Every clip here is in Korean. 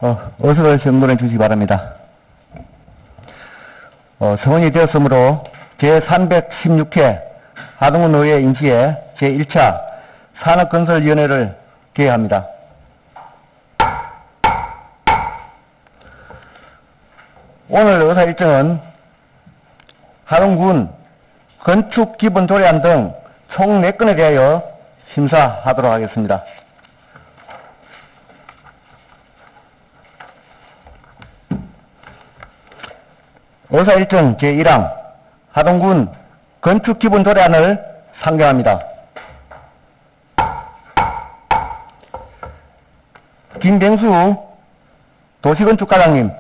어서 질문해 주시기 바랍니다. 성원이 되었으므로 제316회 하동군 의회 임시회 제1차 산업건설위원회를 개회합니다. 오늘 의사 일정은 하동군 건축기본조례안 등 총 4건에 대하여 심사하도록 하겠습니다. 의사 일정 제1항 하동군 건축기본조례안을 상정합니다. 김병수 도시건축과장님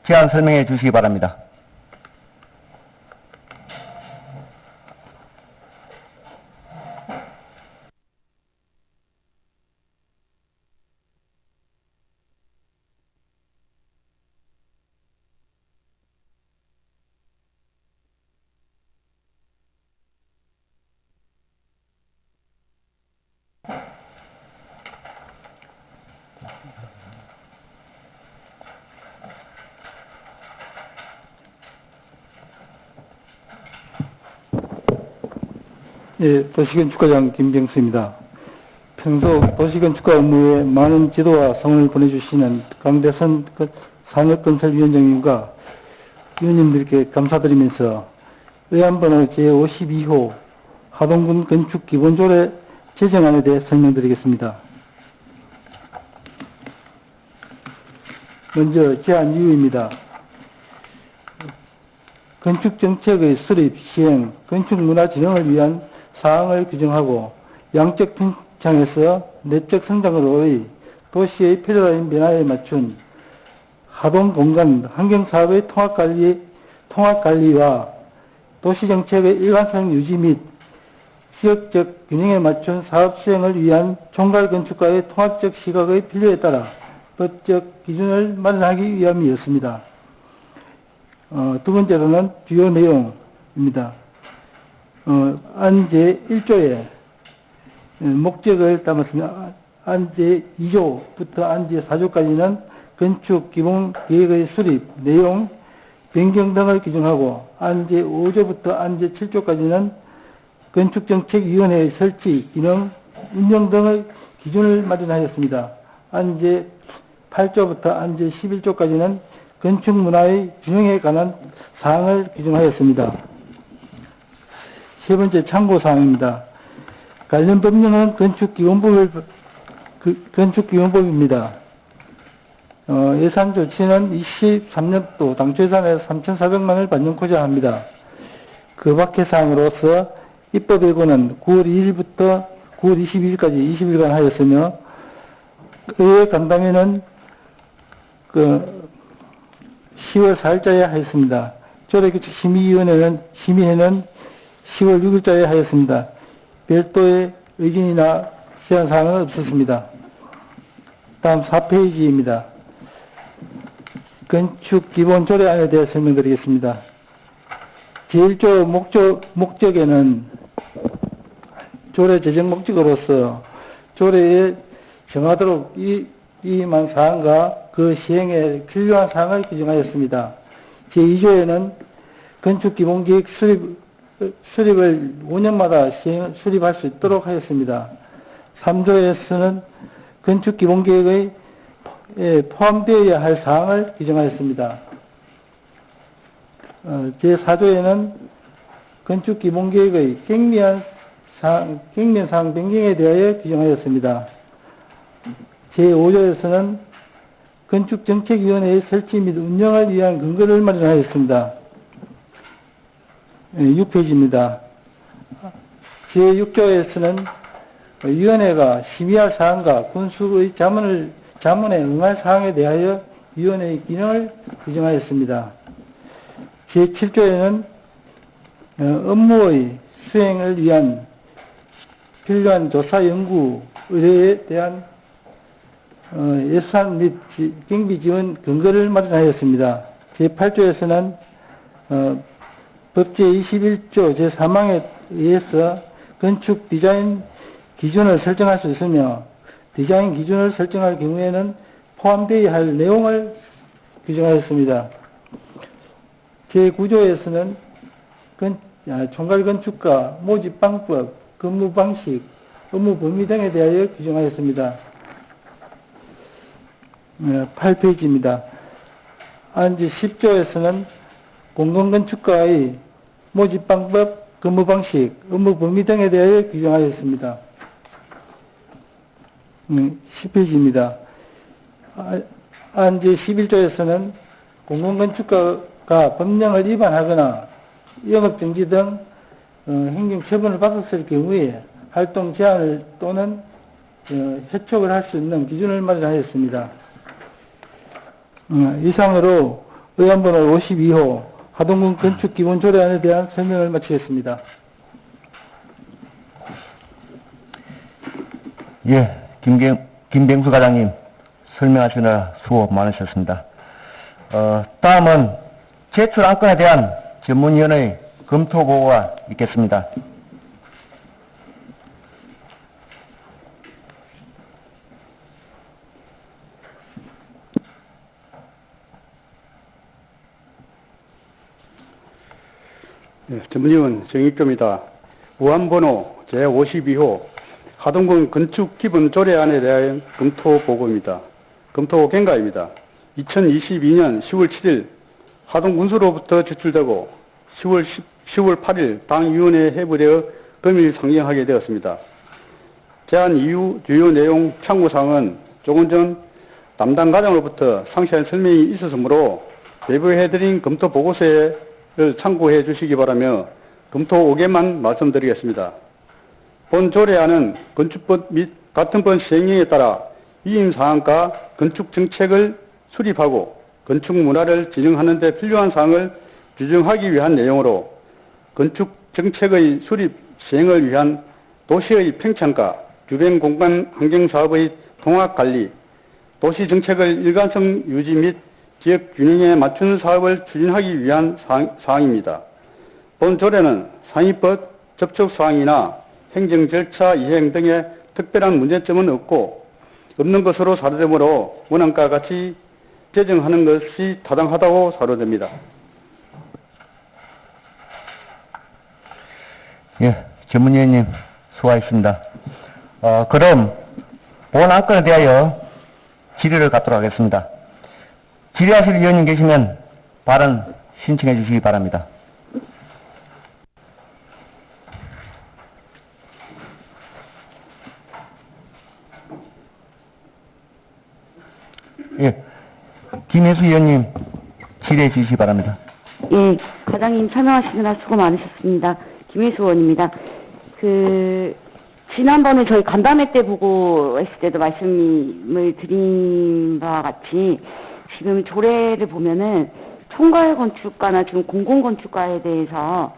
제안 설명해 주시기 바랍니다. 예, 도시건축과장 김병수입니다. 평소 도시건축과 업무에 많은 지도와 성원을 보내주시는 강대선 산업건설위원장님과 위원님들께 감사드리면서 의안번호 제52호 하동군 건축기본조례 제정안에 대해 설명드리겠습니다. 먼저 제안 이유입니다. 건축정책의 수립, 시행, 건축문화 진흥을 위한 사항을 규정하고 양적 편창에서 내적 성장으로의 도시의 필요한 변화에 맞춘 하동 공간 환경사업의 통합관리와 도시정책의 일관성 유지 및 지역적 균형에 맞춘 사업 수행을 위한 총괄건축가의 통합적 시각의 필요에 따라 법적 기준을 마련하기 위함이었습니다. 두 번째로는 주요 내용입니다. 안 제1조의 목적을 담았습니다. 안 제2조부터 안 제4조까지는 건축 기본 계획의 수립, 내용, 변경 등을 규정하고 안 제5조부터 안 제7조까지는 건축정책위원회의 설치, 기능, 운영 등의 기준을 마련하였습니다. 안 제8조부터 안 제11조까지는 건축문화의 균형에 관한 사항을 규정하였습니다. 세 번째 참고사항입니다. 관련 법령은 건축기본법입니다. 예산 조치는 23년도 당초 예산에서 3,400만원을 반영코자 합니다. 그 밖의 사항으로서 입법 예고는 9월 2일부터 9월 22일까지 20일간 하였으며 의회 간담회는 10월 4일자에 하였습니다. 조례규칙심의위원회는 심의회는 10월 6일자에 하였습니다. 별도의 의견이나 제안사항은 없었습니다. 다음 4페이지입니다. 건축기본조례안에 대해 설명드리겠습니다. 제1조 목적에는 조례 제정 목적으로서 조례에 정하도록 이임한 사항과 그 시행에 필요한 사항을 규정하였습니다. 제2조에는 건축기본계획 수립을 5년마다 수립할 수 있도록 하였습니다. 3조에서는 건축기본계획에 포함되어야 할 사항을 규정하였습니다. 제4조에는 건축기본계획의 경미한 사항 변경에 대하여 규정하였습니다. 제5조에서는 건축정책위원회의 설치 및 운영을 위한 근거를 마련하였습니다. 6페이지입니다. 제6조에서는 위원회가 심의할 사항과 군수의 자문에 응할 사항에 대하여 위원회의 기능을 규정하였습니다. 제7조에는 업무의 수행을 위한 필요한 조사, 연구, 의뢰에 대한 예산 및 경비 지원 근거를 마련하였습니다. 제8조에서는 법제 21조 제3항에 의해서 건축 디자인 기준을 설정할 수 있으며 디자인 기준을 설정할 경우에는 포함되어야 할 내용을 규정하였습니다. 제9조에서는 총괄건축가, 모집방법, 근무방식, 업무 범위 등에 대하여 규정하였습니다. 8페이지입니다. 이제 10조에서는 공공건축가의 모집방법, 근무방식, 업무 범위 등에 대하여 규정하였습니다. 10페이지입니다. 이제 11조에서는 공공건축가가 법령을 위반하거나 영업정지 등 행정처분을 받았을 경우에 활동 제한을 또는 해촉을 할 수 있는 기준을 마련하였습니다. 이상으로 의안번호 52호 하동군 건축기본조례안에 대한 설명을 마치겠습니다. 예, 김병수 과장님 설명하시느라 수고 많으셨습니다. 다음은 제출 안건에 대한 전문위원회 검토 보고가 있겠습니다. 네, 전문위원 정익조입니다. 우안번호 제52호 하동군 건축기본조례안에 대한 검토 보고입니다. 검토 경과입니다. 2022년 10월 7일 하동군수로부터 제출되고 10월 8일 당위원회에 회부되어 금일 상정하게 되었습니다. 제안 이후 주요 내용 참고사항은 조금 전 담당 과장으로부터 상세한 설명이 있었으므로 배부해드린 검토 보고서를 참고해 주시기 바라며 검토 5개만 말씀드리겠습니다. 본 조례안은 건축법 및 같은 법 시행령에 따라 위임사항과 건축정책을 수립하고 건축문화를 진흥하는 데 필요한 사항을 규정하기 위한 내용으로 건축정책의 수립, 시행을 위한 도시의 팽창과 주변 공간 환경사업의 통합관리, 도시정책의 일관성 유지 및 지역 균형에 맞춘 사업을 추진하기 위한 사항입니다. 본 조례는 상위법 접촉사항이나 행정 절차 이행 등의 특별한 문제점은 없는 것으로 사료되므로 원안과 같이 제정하는 것이 타당하다고 사료됩니다. 예, 전문위원님 수고하셨습니다. 그럼 본 안건에 대하여 질의를 갖도록 하겠습니다. 질의하실 위원님 계시면 발언 신청해 주시기 바랍니다. 예, 김혜수 위원님 질의해 주시기 바랍니다. 예, 과장님 설명하시느라 수고 많으셨습니다. 김혜수 의원입니다. 지난번에 저희 간담회 때 보고했을 때도 말씀을 드린 바와 같이 지금 조례를 보면은 총괄건축가나 지금 공공건축가에 대해서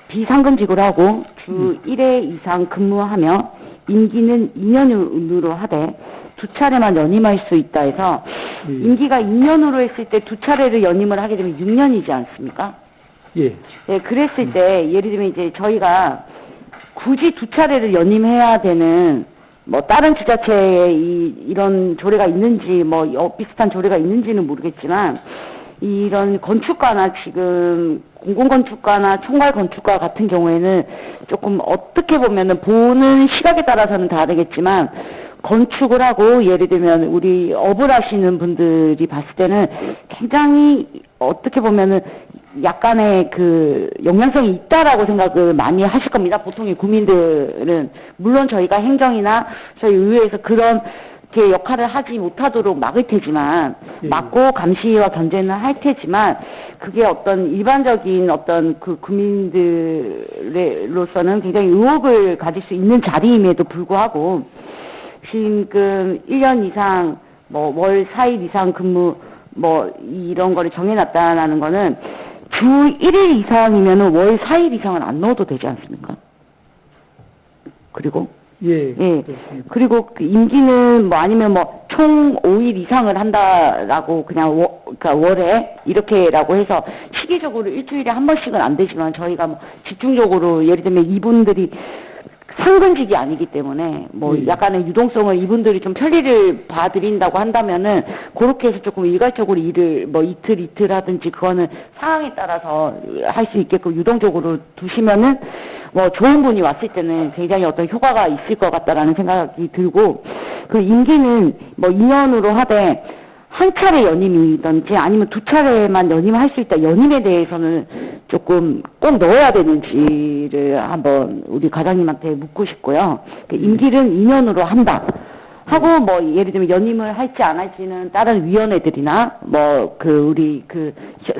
비상근직으로 하고 주 1회 이상 근무하며 임기는 2년으로 하되 2차례만 연임할 수 있다 해서 임기가 2년으로 했을 때 2차례를 연임을 하게 되면 6년이지 않습니까? 예. 네, 그랬을 때 예를 들면 이제 저희가 굳이 2차례를 연임해야 되는 다른 지자체에 이런 조례가 있는지 비슷한 조례가 있는지는 모르겠지만 이런 건축가나 지금 공공건축가나 총괄건축가 같은 경우에는 조금 어떻게 보면은 보는 시각에 따라서는 다르겠지만 건축을 하고 예를 들면 우리 업을 하시는 분들이 봤을 때는 굉장히 어떻게 보면은 약간의 영향성이 있다라고 생각을 많이 하실 겁니다. 보통의 국민들은. 물론 저희가 행정이나 저희 의회에서 그런 역할을 하지 못하도록 막을 테지만, 막고 감시와 견제는 할 테지만, 그게 어떤 일반적인 어떤 국민들로서는 굉장히 의혹을 가질 수 있는 자리임에도 불구하고, 지금 1년 이상, 월 4일 이상 근무, 이런 거를 정해놨다라는 거는 주 1일 이상이면은 월 4일 이상은 안 넣어도 되지 않습니까? 그리고 예. 예. 그렇습니다. 그리고 임기는 아니면 총 5일 이상을 한다라고 그냥 그러니까 월에 이렇게라고 해서 시기적으로 일주일에 한 번씩은 안 되지만 저희가 집중적으로 예를 들면 이분들이 상근직이 아니기 때문에 뭐 예. 약간의 유동성을 이분들이 좀 편리를 봐드린다고 한다면은 그렇게 해서 조금 일괄적으로 일을 뭐 이틀 하든지 그거는 상황에 따라서 할 수 있게끔 유동적으로 두시면은 뭐 좋은 분이 왔을 때는 굉장히 어떤 효과가 있을 것 같다라는 생각이 들고, 그 임기는 뭐 2년으로 하되 한 차례 연임이든지 아니면 두 차례만 연임할 수 있다, 연임에 대해서는 조금 꼭 넣어야 되는지를 한번 우리 과장님한테 묻고 싶고요. 그 임기는 2년으로 한다 하고, 뭐 예를 들면 연임을 할지 안 할지는 다른 위원회들이나 뭐 우리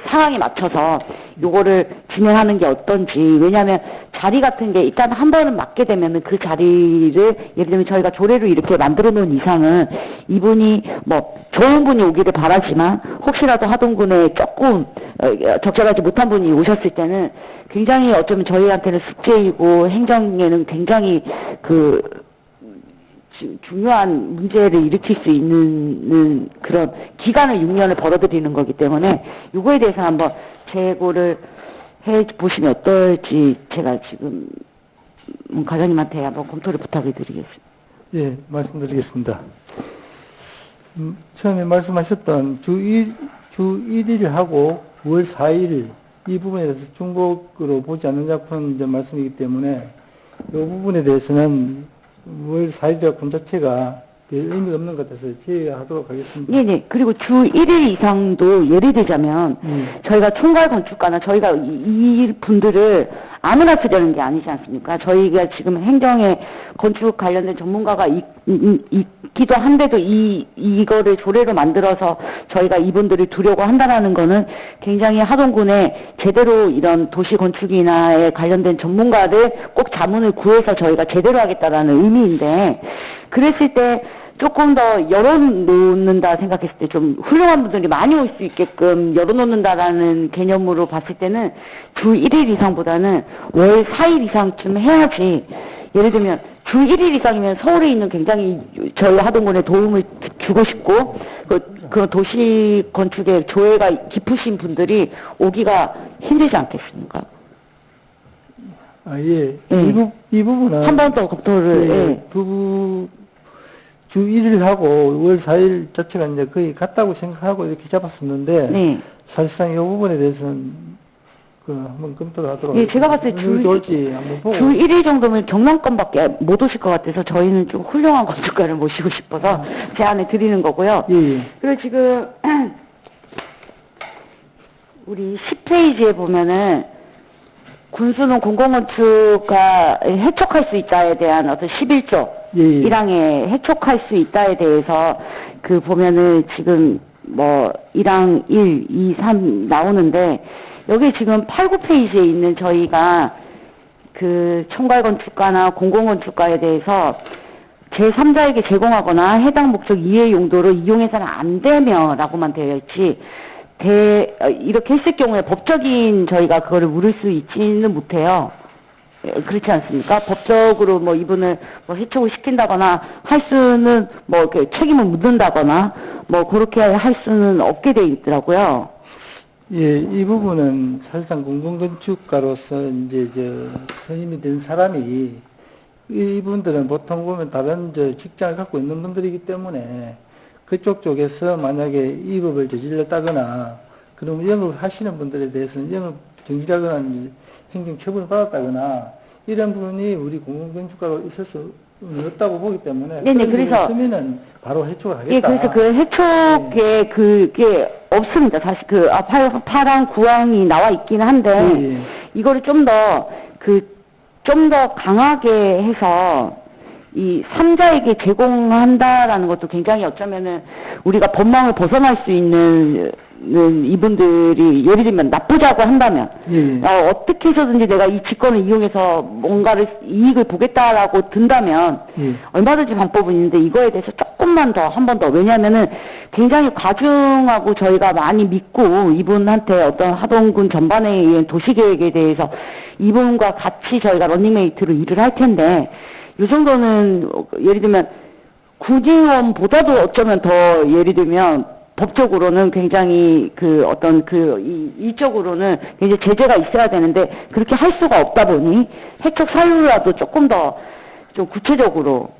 상황에 맞춰서 요거를 진행하는 게 어떤지. 왜냐하면 자리 같은 게 일단 한 번은 맡게 되면은 그 자리를 예를 들면 저희가 조례로 이렇게 만들어 놓은 이상은 이분이 뭐 좋은 분이 오기를 바라지만 혹시라도 하동군에 조금 적절하지 못한 분이 오셨을 때는 굉장히 어쩌면 저희한테는 숙제이고 행정에는 굉장히 중요한 문제를 일으킬 수 있는 그런 기간을 6년을 벌어들이는 거기 때문에 이거에 대해서 한번 재고를 해 보시면 어떨지 제가 지금 과장님한테 한번 검토를 부탁을 드리겠습니다. 예, 말씀드리겠습니다. 처음에 말씀하셨던 주 1일하고 9월 4일 이 부분에 대해서 중복으로 보지 않는다는 이제 말씀이기 때문에 이 부분에 대해서는 9월 4일 작품 자체가 별 의미가 없는 것 같아서 제외하도록 하겠습니다. 네네. 그리고 주 1일 이상도 예를 들자면 저희가 총괄 건축가나 저희가 이 분들을 아무나 쓰자는 게 아니지 않습니까? 저희가 지금 행정에 건축 관련된 전문가가 있기도 한데도 이거를 조례로 만들어서 저희가 이분들을 두려고 한다라는 거는 굉장히 하동군에 제대로 이런 도시 건축이나에 관련된 전문가를 꼭 자문을 구해서 저희가 제대로 하겠다라는 의미인데, 그랬을 때 조금 더 열어놓는다 생각했을 때 좀 훌륭한 분들이 많이 올 수 있게끔 열어놓는다라는 개념으로 봤을 때는 주 1일 이상보다는 월 4일 이상쯤 해야지. 예를 들면 주 1일 이상이면 서울에 있는 굉장히 저희 하동군에 도움을 주고 싶고 그 도시 건축에 조예가 깊으신 분들이 오기가 힘들지 않겠습니까? 아, 예. 예. 이 부분은 한 번 더 검토를. 예. 주 1일하고 5월 4일 자체가 이제 거의 같다고 생각하고 이렇게 잡았었는데, 네. 사실상 이 부분에 대해서는 한번 검토를 하도록 예, 제가 봤을 때 하겠습니다. 좋을지 한번 보고. 주 1일 정도면 경남권밖에 못 오실 것 같아서 저희는 좀 훌륭한 건축가를 모시고 싶어서 제안을 드리는 거고요. 예, 예. 그리고 지금 우리 10페이지에 보면은 군수는 공공건축가 해촉할 수 있다에 대한 어떤 11조 예, 예. 1항에 해촉할 수 있다에 대해서 보면은 지금 뭐 1항 1, 2, 3 나오는데, 여기 지금 8, 9페이지에 있는 저희가 총괄건축가나 공공건축가에 대해서 제3자에게 제공하거나 해당 목적 이해 용도로 이용해서는 안 되며 라고만 되어 있지, 이렇게 했을 경우에 법적인 저희가 그거를 물을 수 있지는 못해요. 그렇지 않습니까? 법적으로 뭐 이분을 뭐 해촉을 시킨다거나 할 수는 뭐 이렇게 책임을 묻는다거나 뭐 그렇게 할 수는 없게 돼 있더라고요. 예, 이 부분은 사실상 공공건축가로서 이제 선임이 된 사람이, 이분들은 보통 보면 다른 직장을 갖고 있는 분들이기 때문에 그쪽 쪽에서 만약에 이 법을 저질렀다거나, 그러면 영업을 하시는 분들에 대해서는 영업 정지하거나 행정 처분을 받았다거나 이런 부분이 우리 공공건축가로 있을 수 없다고 보기 때문에, 네네, 그래서 있으면은 바로 해촉을 하겠다. 예, 그래서 그 해촉에 그게 없습니다. 사실 8항, 9항이 나와 있긴 한데, 예, 예. 이거를 좀 더 강하게 해서 이 3자에게 제공한다라는 것도 굉장히 어쩌면은 우리가 법망을 벗어날 수 있는 이분들이 예를 들면 나쁘자고 한다면, 예. 어떻게 해서든지 내가 이 직권을 이용해서 뭔가를 이익을 보겠다라고 든다면 예. 얼마든지 방법은 있는데, 이거에 대해서 조금만 더 한 번 더, 왜냐하면은 굉장히 과중하고 저희가 많이 믿고 이분한테 어떤 하동군 전반에 의한 도시계획에 대해서 이분과 같이 저희가 런닝메이트로 일을 할 텐데, 이 정도는 예를 들면 군의원보다도 어쩌면 더 예를 들면 법적으로는 굉장히 일적으로는 굉장히 제재가 있어야 되는데 그렇게 할 수가 없다 보니 해촉 사유라도 조금 더 좀 구체적으로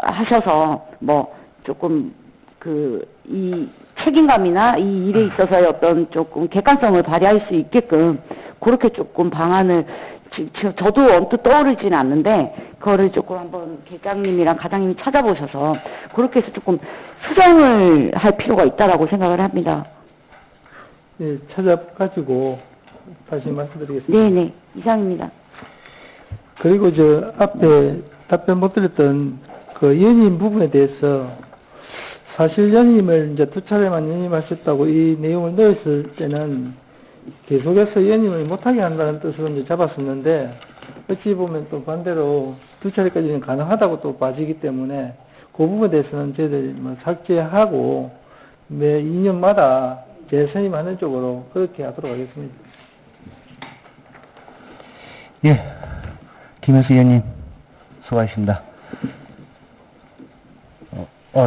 하셔서 뭐 조금 이 책임감이나 이 일에 있어서의 어떤 조금 객관성을 발휘할 수 있게끔 그렇게 조금 방안을 저도 언뜻 떠오르진 않는데 그거를 조금 한번 계장님이랑 가장님이 찾아보셔서 그렇게 해서 조금 수정을 할 필요가 있다라고 생각을 합니다. 예, 찾아가지고 다시 말씀드리겠습니다. 네네, 이상입니다. 그리고 저 앞에 답변 못 드렸던 그 연임 부분에 대해서 사실 연임을 이제 2차례만 연임하셨다고 이 내용을 넣었을 때는 계속해서 연임을 못하게 한다는 뜻으로 이제 잡았었는데 어찌 보면 또 반대로 2차례까지는 가능하다고 또 봐지기 때문에 그 부분에 대해서는 저희들이 뭐 삭제하고 매 2년마다 재선임하는 쪽으로 그렇게 하도록 하겠습니다. 예, 김혜수 의원님 수고하셨습니다.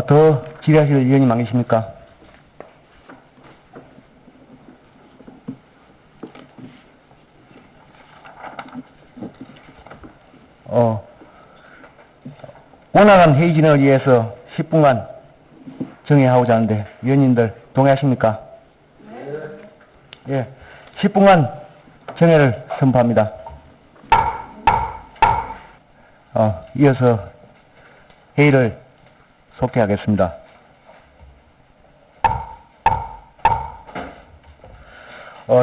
더 질의하실 의원님 안 계십니까? 원활한 회의 진행을 위해서 10분간 정회하고자 하는데 위원님들 동의하십니까? 예, 10분간 정회를 선포합니다. 이어서 회의를 속개하겠습니다.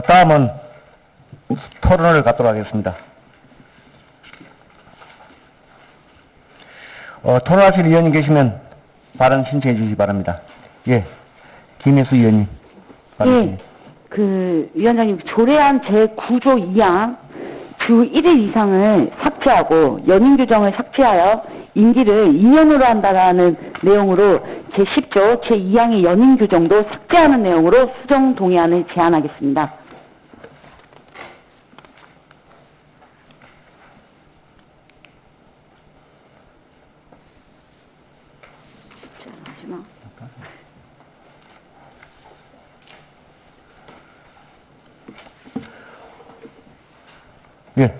다음은 토론을 갖도록 하겠습니다. 토론하실 의원님 계시면 발언 신청해 주시기 바랍니다. 예, 김혜수 의원님. 예, 위원장님, 조례안 제9조 2항 주 1일 이상을 삭제하고 연임 규정을 삭제하여 임기를 2년으로 한다라는 내용으로 제10조 제2항의 연임 규정도 삭제하는 내용으로 수정 동의안을 제안하겠습니다. 마지막. 예,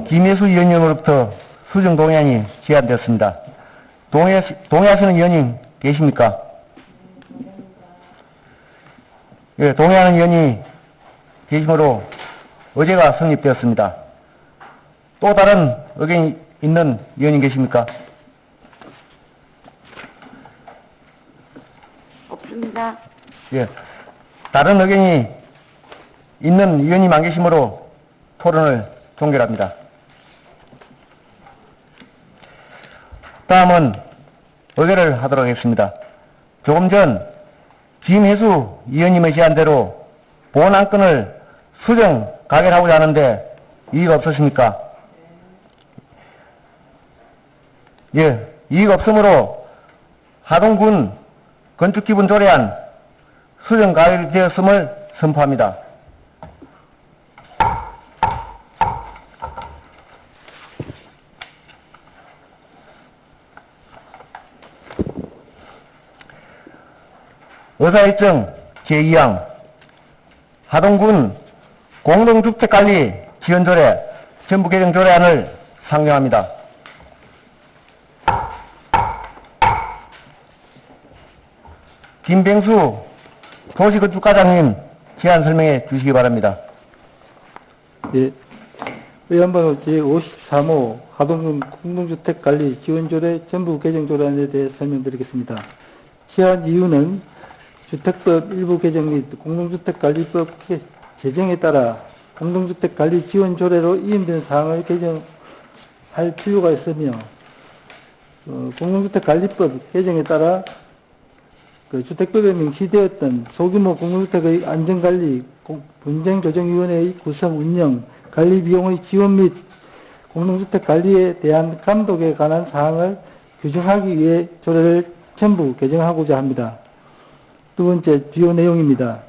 김혜수 의원님으로부터 수정 동의안이 제안되었습니다. 동의하시는 의원님 계십니까? 예, 동의하는 의원이 계시므로 의제가 성립되었습니다. 또 다른 의견이 있는 의원님 계십니까? 없습니다. 예, 다른 의견이 있는 의원님 안 계시므로 토론을 종결합니다. 다음은 의결을 하도록 하겠습니다. 조금 전 김혜수 의원님의 제안대로 본 안건을 수정 가결하고자 하는데 이의가 없으십니까? 예, 이의가 없으므로 하동군 건축기본 조례안 수정 가결되었음을 선포합니다. 의사일정 제2항 하동군 공동주택관리 지원조례 전부개정조례안을 상정합니다. 김병수 도시건축과장님 제안 설명해 주시기 바랍니다. 예, 의원번호 제53호 하동군 공동주택관리 지원조례 전부개정조례안에 대해 설명드리겠습니다. 제안 이유는 주택법 일부 개정 및 공동주택관리법 제정에 따라 공동주택관리 지원조례로 이임된 사항을 개정할 필요가 있으며 공동주택관리법 개정에 따라 주택법에 명시되었던 소규모 공동주택의 안전관리, 분쟁조정위원회의 구성, 운영, 관리 비용의 지원 및 공동주택 관리에 대한 감독에 관한 사항을 규정하기 위해 조례를 전부 개정하고자 합니다. 두 번째 주요 내용입니다.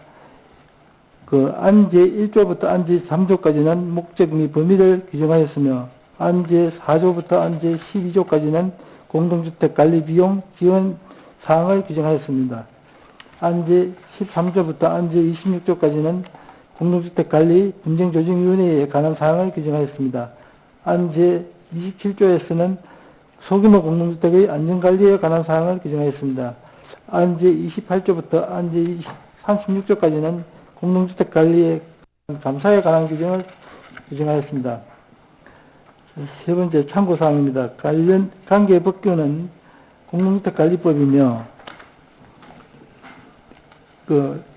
안제 1조부터 안제 3조까지는 목적 및 범위를 규정하였으며 안제 4조부터 안제 12조까지는 공동주택 관리 비용 지원 사항을 규정하였습니다. 안제 13조부터 안제 26조까지는 공동주택관리 분쟁조정위원회에 관한 사항을 규정하였습니다. 안제 27조에서는 소규모 공동주택의 안전관리에 관한 사항을 규정하였습니다. 안제 28조부터 안제 36조까지는 공동주택 관리의 감사에 관한 규정을 규정하였습니다. 세 번째 참고사항입니다. 관련 관계 법규는 공동주택관리법이며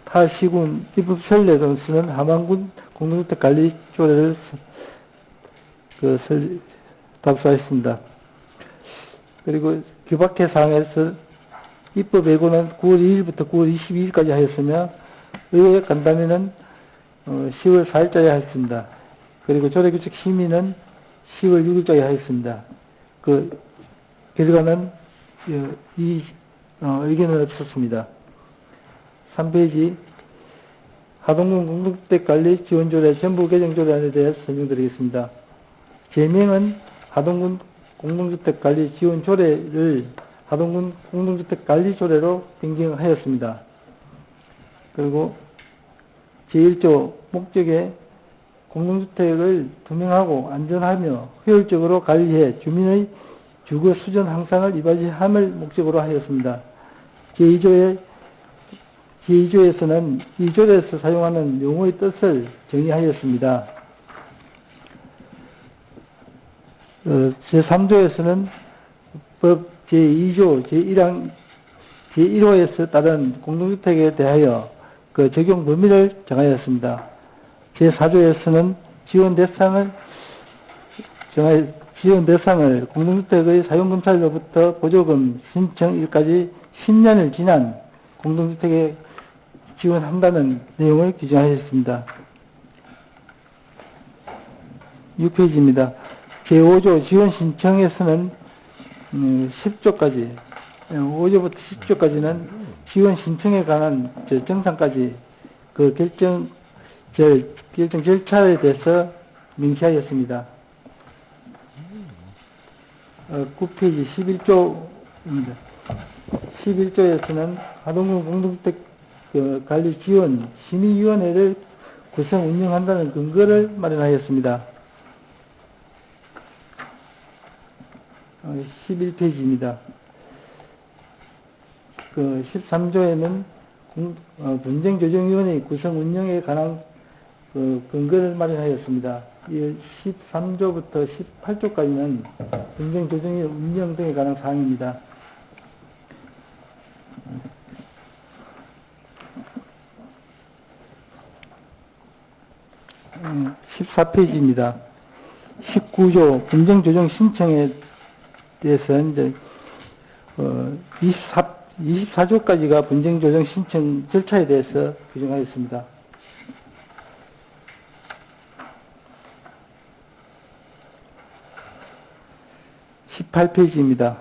타 시군 입법 선례로 쓰는 함안군 공동주택관리조례를 답수하였습니다. 그리고 규박회 사항에서 입법 예고는 9월 2일부터 9월 22일까지 하였으며 의회 간담회는 10월 4일자에 하였습니다. 그리고 조례규칙 심의는 10월 6일자에 하였습니다. 그 결과는 의견은 없었습니다. 3페이지 하동군 공동주택관리 지원조례 전부 개정조례안에 대해서 설명드리겠습니다. 제명은 하동군 공동주택관리 지원조례를 하동군 공동주택관리조례로 변경하였습니다. 그리고 제1조 목적에 공동주택을 투명하고 안전하며 효율적으로 관리해 주민의 주거 수전 향상을 이바지함을 목적으로 하였습니다. 제2조에서는 이 조례에서 사용하는 용어의 뜻을 정의하였습니다. 제3조에서는 법 제2조 제1호에서 따른 공동주택에 대하여 그 적용 범위를 정하였습니다. 제4조에서는 지원 대상을 공동주택의 사용검찰로부터 보조금 신청일까지 10년을 지난 공동주택에 지원한다는 내용을 규정하였습니다. 6페이지입니다. 제5조 지원 신청에서는 10조까지, 5조부터 10조까지는 지원 신청에 관한 정상까지 그 결정 절차에 대해서 명시하였습니다. 9페이지 11조입니다. 11조에서는 하동군 공동주택 관리 지원 심의위원회를 구성 운영한다는 근거를 마련하였습니다. 11페이지입니다. 13조에는 분쟁조정위원회 구성 운영에 관한 근거를 마련하였습니다. 이 13조부터 18조까지는 분쟁조정위원회 운영 등에 관한 사항입니다. 14페이지입니다. 19조 분쟁조정 신청에 대해서 이제 24조까지가 분쟁조정 신청 절차에 대해서 규정하였습니다. 18페이지입니다.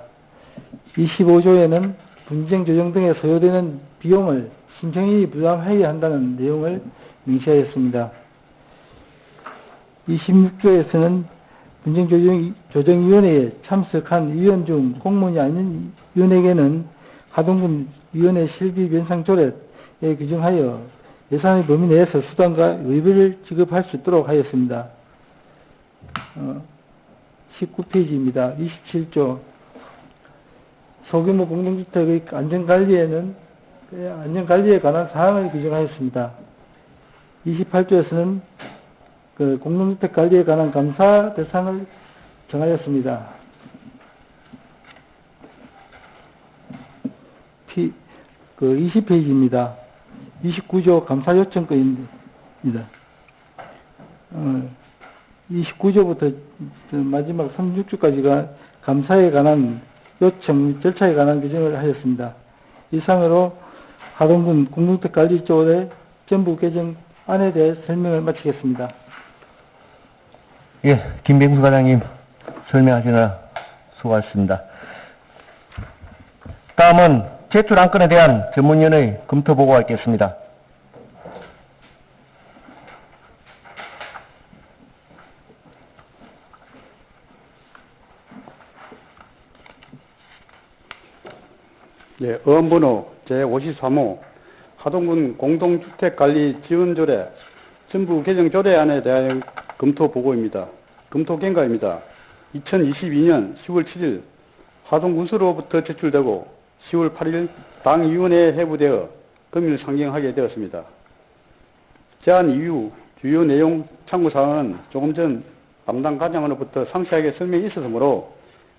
25조에는 분쟁조정 등에 소요되는 비용을 신청인이 부담해야 한다는 내용을 명시하였습니다. 26조에서는 분쟁조정위원회에 참석한 위원 중 공무원이 아닌 위원에게는 하동군 위원회 실비 변상 조례에 규정하여 예산의 범위 내에서 수당과 의비를 지급할 수 있도록 하였습니다. 19페이지입니다. 27조 소규모 공동주택의 안전관리에 관한 사항을 규정하였습니다. 28조에서는 그 공동주택 관리에 관한 감사 대상을 정하였습니다. 20페이지입니다. 29조 감사 요청권입니다. 29조부터 마지막 36조까지가 감사에 관한 요청 절차에 관한 규정을 하였습니다. 이상으로 하동군 공동주택관리조례 전부 개정안에 대해 설명을 마치겠습니다. 예, 김병수 과장님 설명하시느라 수고하셨습니다. 다음은 제출 안건에 대한 전문위원회 검토 보고가 있겠습니다. 네, 의원번호 제53호 하동군 공동주택관리 지원조례 전부 개정 조례안에 대한 검토 보고입니다. 검토 경과입니다. 2022년 10월 7일 하동군수로부터 제출되고 10월 8일 당위원회에 회부되어 금일 상정하게 되었습니다. 제안 이후 주요 내용 참고사항은 조금 전 담당 과장으로부터 상세하게 설명이 있었으므로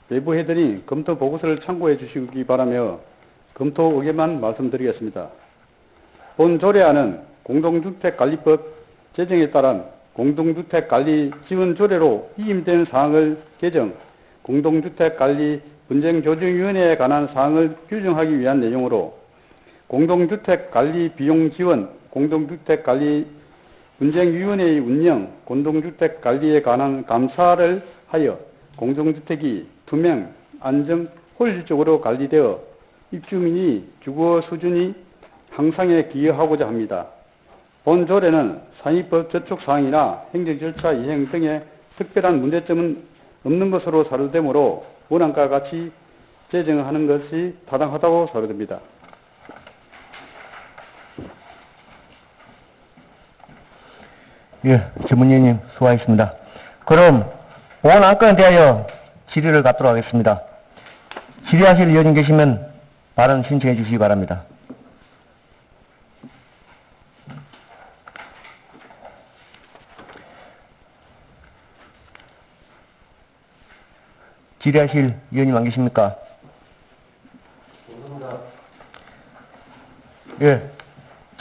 외부해드린 검토 보고서를 참고해 주시기 바라며 검토 의견만 말씀드리겠습니다. 본 조례안은 공동주택관리법 제정에 따른 공동주택관리지원조례로 위임된 사항을 개정, 공동주택관리분쟁조정위원회에 관한 사항을 규정하기 위한 내용으로 공동주택관리 비용지원, 공동주택관리분쟁위원회의 운영, 공동주택관리에 관한 감사를 하여 공동주택이 투명, 안정, 효율적으로 관리되어 입주민이 주거 수준이 향상에 기여하고자 합니다. 본 조례는 상위법 저촉사항이나 행정절차 이행 등의 특별한 문제점은 없는 것으로 사료되므로 원안과 같이 제정하는 것이 타당하다고 사료됩니다. 예, 전문위원님 수고하셨습니다. 그럼 본 안건에 대하여 질의를 갖도록 하겠습니다. 질의하실 의원님 계시면 발언 신청해 주시기 바랍니다. 질의하실 의원님 안 계십니까? 예,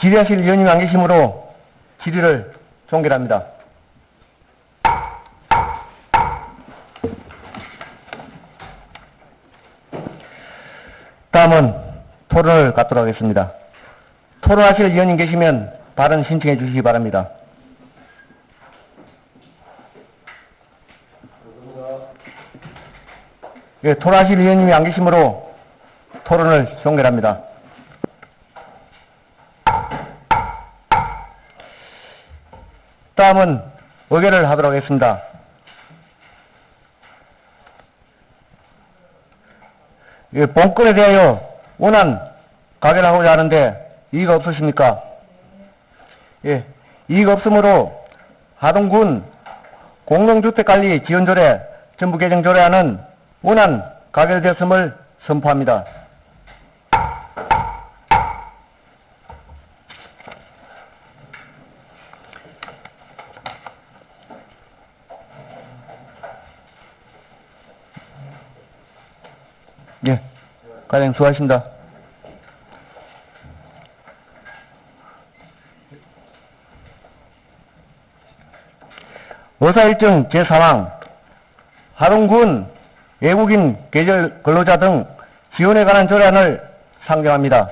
질의하실 의원님 안 계시므로 질의를 종결합니다. 다음은 토론을 갖도록 하겠습니다. 토론하실 의원님 계시면 발언 신청해 주시기 바랍니다. 예, 토론하실 의원님이 안 계시므로 토론을 종결합니다. 다음은 의결을 하도록 하겠습니다. 예, 본건에 대하여 원안 가결을 하고자 하는데 이의가 없으십니까? 예, 이의가 없으므로 하동군 공동주택관리 지원조례 전부 개정조례안은 원안 가결되었음을 선포합니다. 예, 과장님 수고하셨습니다. 의사일정 제4항 하동군 외국인 계절 근로자 등 지원에 관한 조례안을 상정합니다.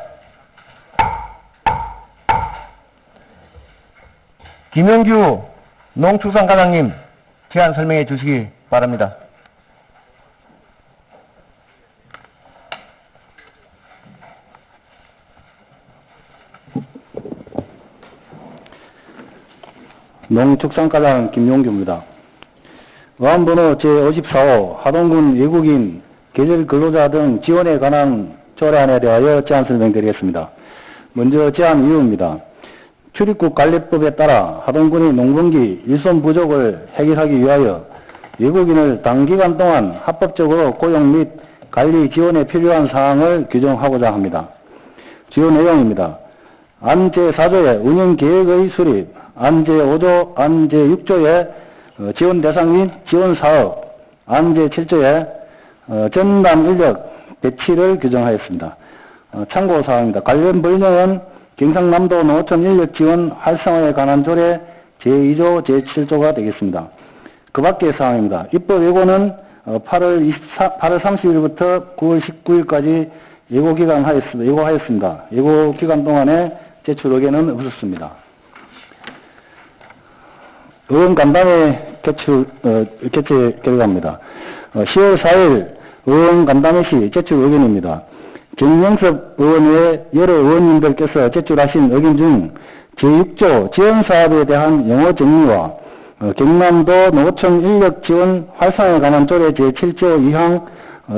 김영규 농축산과장님 제안 설명해 주시기 바랍니다. 농축산과장 김용규입니다. 의안번호 제54호 하동군 외국인 계절 근로자 등 지원에 관한 조례안에 대하여 제안 설명드리겠습니다. 먼저 제안 이유입니다. 출입국 관리법에 따라 하동군의 농번기 일손 부족을 해결하기 위하여 외국인을 단기간 동안 합법적으로 고용 및 관리 지원에 필요한 사항을 규정하고자 합니다. 주요 내용입니다. 안 제4조의 운영계획의 수립, 안 제5조, 안 제6조의 지원 대상 및 지원 사업, 안 제7조의 전담 인력 배치를 규정하였습니다. 참고사항입니다. 관련 법령은 경상남도 농어촌 인력 지원 활성화에 관한 조례 제2조, 제7조가 되겠습니다. 그 밖의 사항입니다. 입법 예고는 8월 30일부터 9월 19일까지 예고하였습니다. 예고 기간 동안에 제출 의견은 없었습니다. 의원 간담회 개최 결과입니다. 10월 4일 의원 간담회 시 제출 의견입니다. 정영섭 의원 외 여러 의원님들께서 제출하신 의견 중 제6조 지원사업에 대한 용어 정리와 경남도 농어촌 인력 지원 활성화에 관한 조례 제7조 2항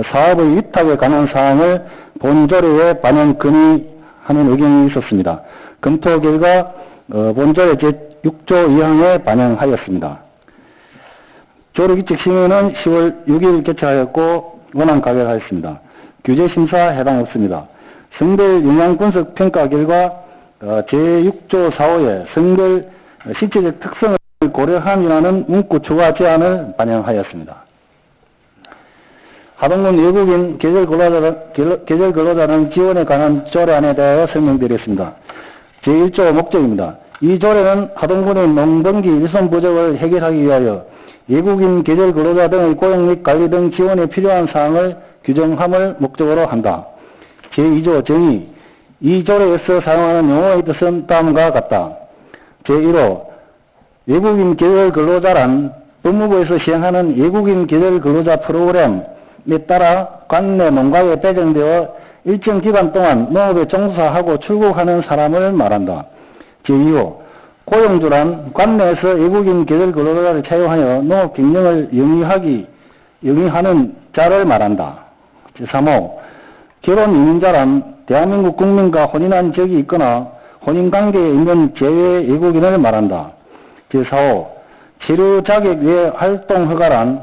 사업의 위탁에 관한 사항을 본 조례에 반영 건의하는 의견이 있었습니다. 검토 결과 본 조례 제6조 2항에 반영하였습니다. 조례규칙 심의는 10월 6일 개최하였고 원안 가결하였습니다. 규제 심사 해당 없습니다. 성별 영향 분석 평가 결과 제6조 4호의 성별 신체적 특성을 고려함이라는 문구 추가 제안을 반영하였습니다. 하동군 외국인 계절 근로자는 지원에 관한 조례안에 대하여 설명드리겠습니다. 제1조 목적입니다. 이 조례는 하동군의 농번기 일손 부족을 해결하기 위하여 외국인 계절 근로자 등의 고용 및 관리 등 지원에 필요한 사항을 규정함을 목적으로 한다. 제2조 정의. 이 조례에서 사용하는 용어의 뜻은 다음과 같다. 제1호 외국인 계절 근로자란 법무부에서 시행하는 외국인 계절 근로자 프로그램에 따라 관내 농가에 배정되어 일정 기간 동안 농업에 종사하고 출국하는 사람을 말한다. 제2호 고용주란 관내에서 외국인 계절 근로자를 채용하여 농업 경영을 영위하는 자를 말한다. 제3호 결혼 이민자란 대한민국 국민과 혼인한 적이 있거나 혼인관계에 있는 제외 외국인을 말한다. 제4호 체류 자격 외 활동 허가란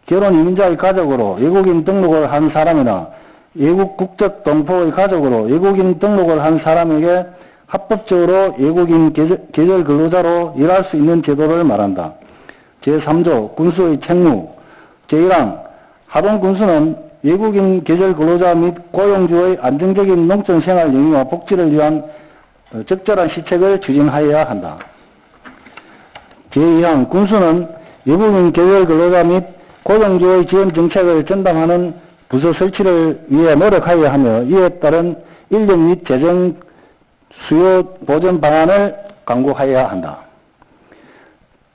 결혼 이민자의 가족으로 외국인 등록을 한 사람이나 외국 국적 동포의 가족으로 외국인 등록을 한 사람에게 합법적으로 외국인 계절 근로자로 일할 수 있는 제도를 말한다. 제3조 군수의 책무. 제1항 하동군수는 외국인 계절 근로자 및 고용주의 안정적인 농촌 생활 영위와 복지를 위한 적절한 시책을 추진하여야 한다. 제2항 군수는 외국인 계절 근로자 및 고용주의 지원 정책을 전담하는 부서 설치를 위해 노력하여야 하며 이에 따른 인력 및 재정 수요 보전 방안을 강구하여야 한다.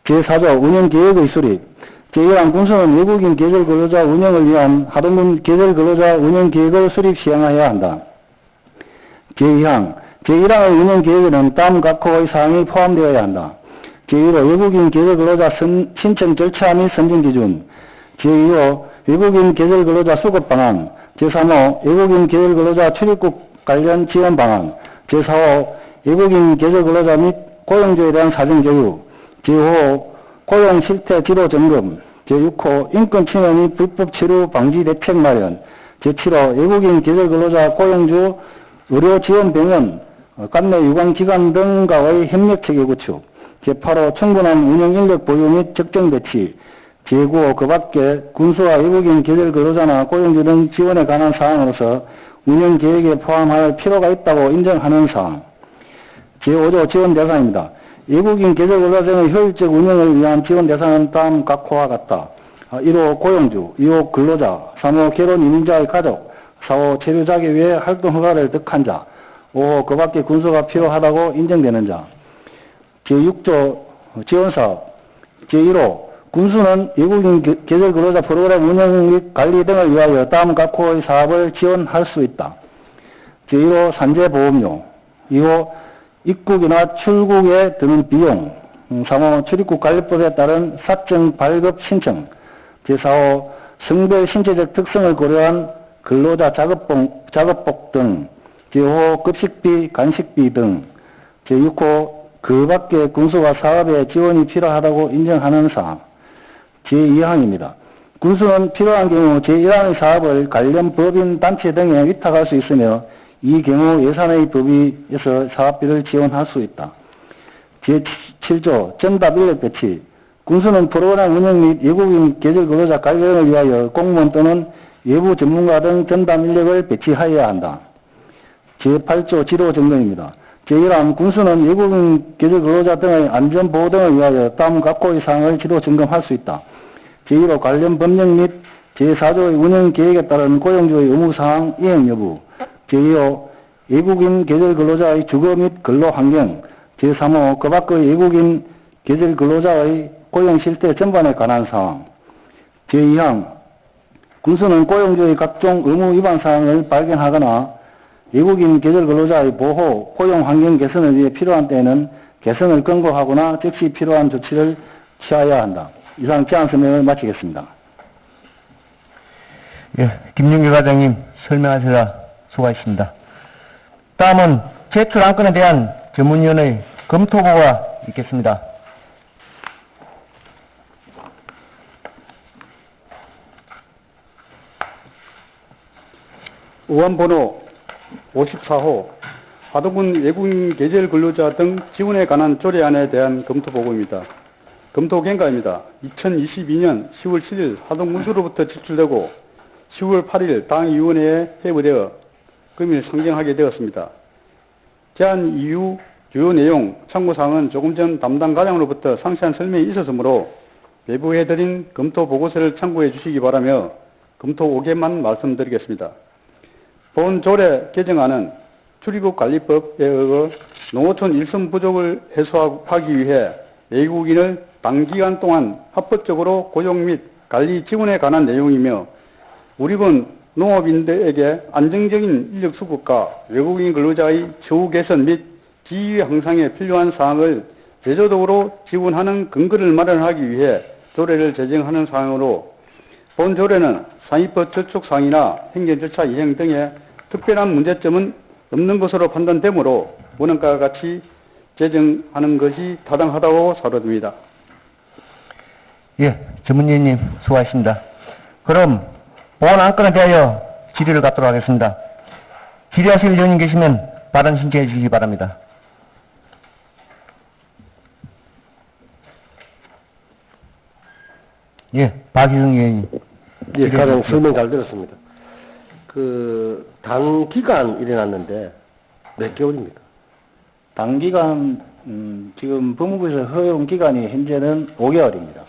제4조 운영계획의 수립. 제1항 군수는 외국인 계절 근로자 운영을 위한 하동군 계절 근로자 운영계획을 수립 시행하여야 한다. 제2항 제1항의 운영계획에는 다음 각 호의 사항이 포함되어야 한다. 제1호 외국인 계절 근로자 신청 절차 및 선정 기준. 제2호 외국인 계절 근로자 수급 방안. 제3호 외국인 계절 근로자 출입국 관련 지원 방안. 제4호 외국인 계절 근로자 및 고용주에 대한 사전 교육. 제5호 고용 실태 지도 점검. 제6호 인권 침해 및 불법 체류 방지 대책 마련. 제7호 외국인 계절 근로자 고용주 의료 지원 병원 관내 유관기관 등과의 협력 체계 구축. 제8호 충분한 운영 인력 보유 및 적정 배치. 제9호 그 밖에 군수와 외국인 계절 근로자나 고용주 등 지원에 관한 사항으로서 운영 계획에 포함할 필요가 있다고 인정하는 사항. 제5조 지원 대상입니다. 외국인 계절 근로자 등의 효율적 운영을 위한 지원 대상은 다음 각 호와 같다. 1호 고용주, 2호 근로자, 3호 결혼 이민자의 가족, 4호 체류 자격 외 활동 허가를 득한 자, 5호 그 밖에 군수가 필요하다고 인정되는 자. 제6조 지원사업. 제1호 군수는 외국인 계절 근로자 프로그램 운영 및 관리 등을 위하여 다음 각 호의 사업을 지원할 수 있다. 제1호 산재보험료. 2호 입국이나 출국에 드는 비용. 3호 출입국 관리법에 따른 사증 발급 신청. 제4호 성별 신체적 특성을 고려한 근로자 작업복 등. 제5호 급식비, 간식비 등. 제6호 그 밖에 군수가 사업에 지원이 필요하다고 인정하는 사항. 제2항입니다. 군수는 필요한 경우 제1항의 사업을 관련 법인 단체 등에 위탁할 수 있으며 이 경우 예산의 법위에서 사업비를 지원할 수 있다. 제7조 전답 인력 배치. 군수는 프로그램 운영 및 외국인 계절 근로자 관련을 위하여 공무원 또는 외부 전문가 등 전담 인력을 배치하여야 한다. 제8조 지도 점검입니다. 제1항 군수는 외국인 계절 근로자 등의 안전보호 등을 위하여 다음 각 호의 사항을 지도 점검할 수 있다. 제1호 관련 법령 및 제4조의 운영 계획에 따른 고용주의 의무사항 이행 여부. 제2호 외국인 계절 근로자의 주거 및 근로 환경. 제3호 그 밖의 외국인 계절 근로자의 고용 실태 전반에 관한 사항. 제2항 군수는 고용주의 각종 의무 위반 사항을 발견하거나 외국인 계절 근로자의 보호, 고용 환경 개선을 위해 필요한 때에는 개선을 권고하거나 즉시 필요한 조치를 취하여야 한다. 이상 제안 설명을 마치겠습니다. 예, 김윤규 과장님 설명하셔서 수고하셨습니다. 다음은 제출 안건에 대한 전문위원회 검토보고가 있겠습니다. 의원번호 54호 하동군 외국인 계절 근로자 등 지원에 관한 조례안에 대한 검토 보고입니다. 검토 경과입니다. 2022년 10월 7일 하동군수로부터 제출되고 10월 8일 당위원회에 회부되어 금일 상정하게 되었습니다. 제안 이후 주요 내용, 참고사항은 조금 전 담당 과장으로부터 상세한 설명이 있었으므로 외부해드린 검토 보고서를 참고해 주시기 바라며 검토 5개만 말씀드리겠습니다. 본 조례 개정안은 출입국관리법에 의거 농어촌 일선 부족을 해소하기 위해 외국인을 단기간 동안 합법적으로 고용 및 관리 지원에 관한 내용이며 우리군 농업인들에게 안정적인 인력 수급과 외국인 근로자의 처우 개선 및 지위 향상에 필요한 사항을 제도적으로 지원하는 근거를 마련하기 위해 조례를 제정하는 사항으로 본 조례는 상위법 절촉사항이나 행정 절차 이행 등의 특별한 문제점은 없는 것으로 판단되므로 원안과 같이 제정하는 것이 타당하다고 사료됩니다. 예, 전문위원님 수고하셨습니다. 그럼 본 안건에 대하여 질의를 갖도록 하겠습니다. 질의하실 의원님 계시면 발언 신청해 주시기 바랍니다. 예, 박희승 의원님. 예, 가장 설명 잘 들었습니다. 단기간 일어났는데 몇 개월입니까? 단기간 지금 법무부에서 허용 기간이 현재는 5개월입니다.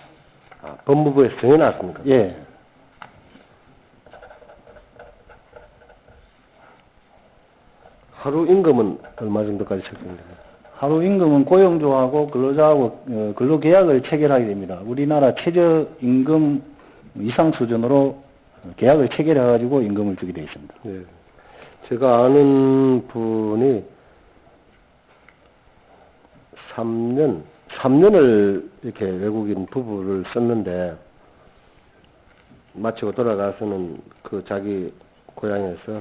아, 법무부에서 정해놨습니까? 예. 하루 임금은 얼마 정도까지 책정됩니까? 하루 임금은 고용주하고 근로자하고 근로계약을 체결하게 됩니다. 우리나라 최저임금 이상 수준으로 계약을 체결해가지고 임금을 주게 되어 있습니다. 예. 제가 아는 분이 3년을 이렇게 외국인 부부를 썼는데 마치고 돌아가서는 그 자기 고향에서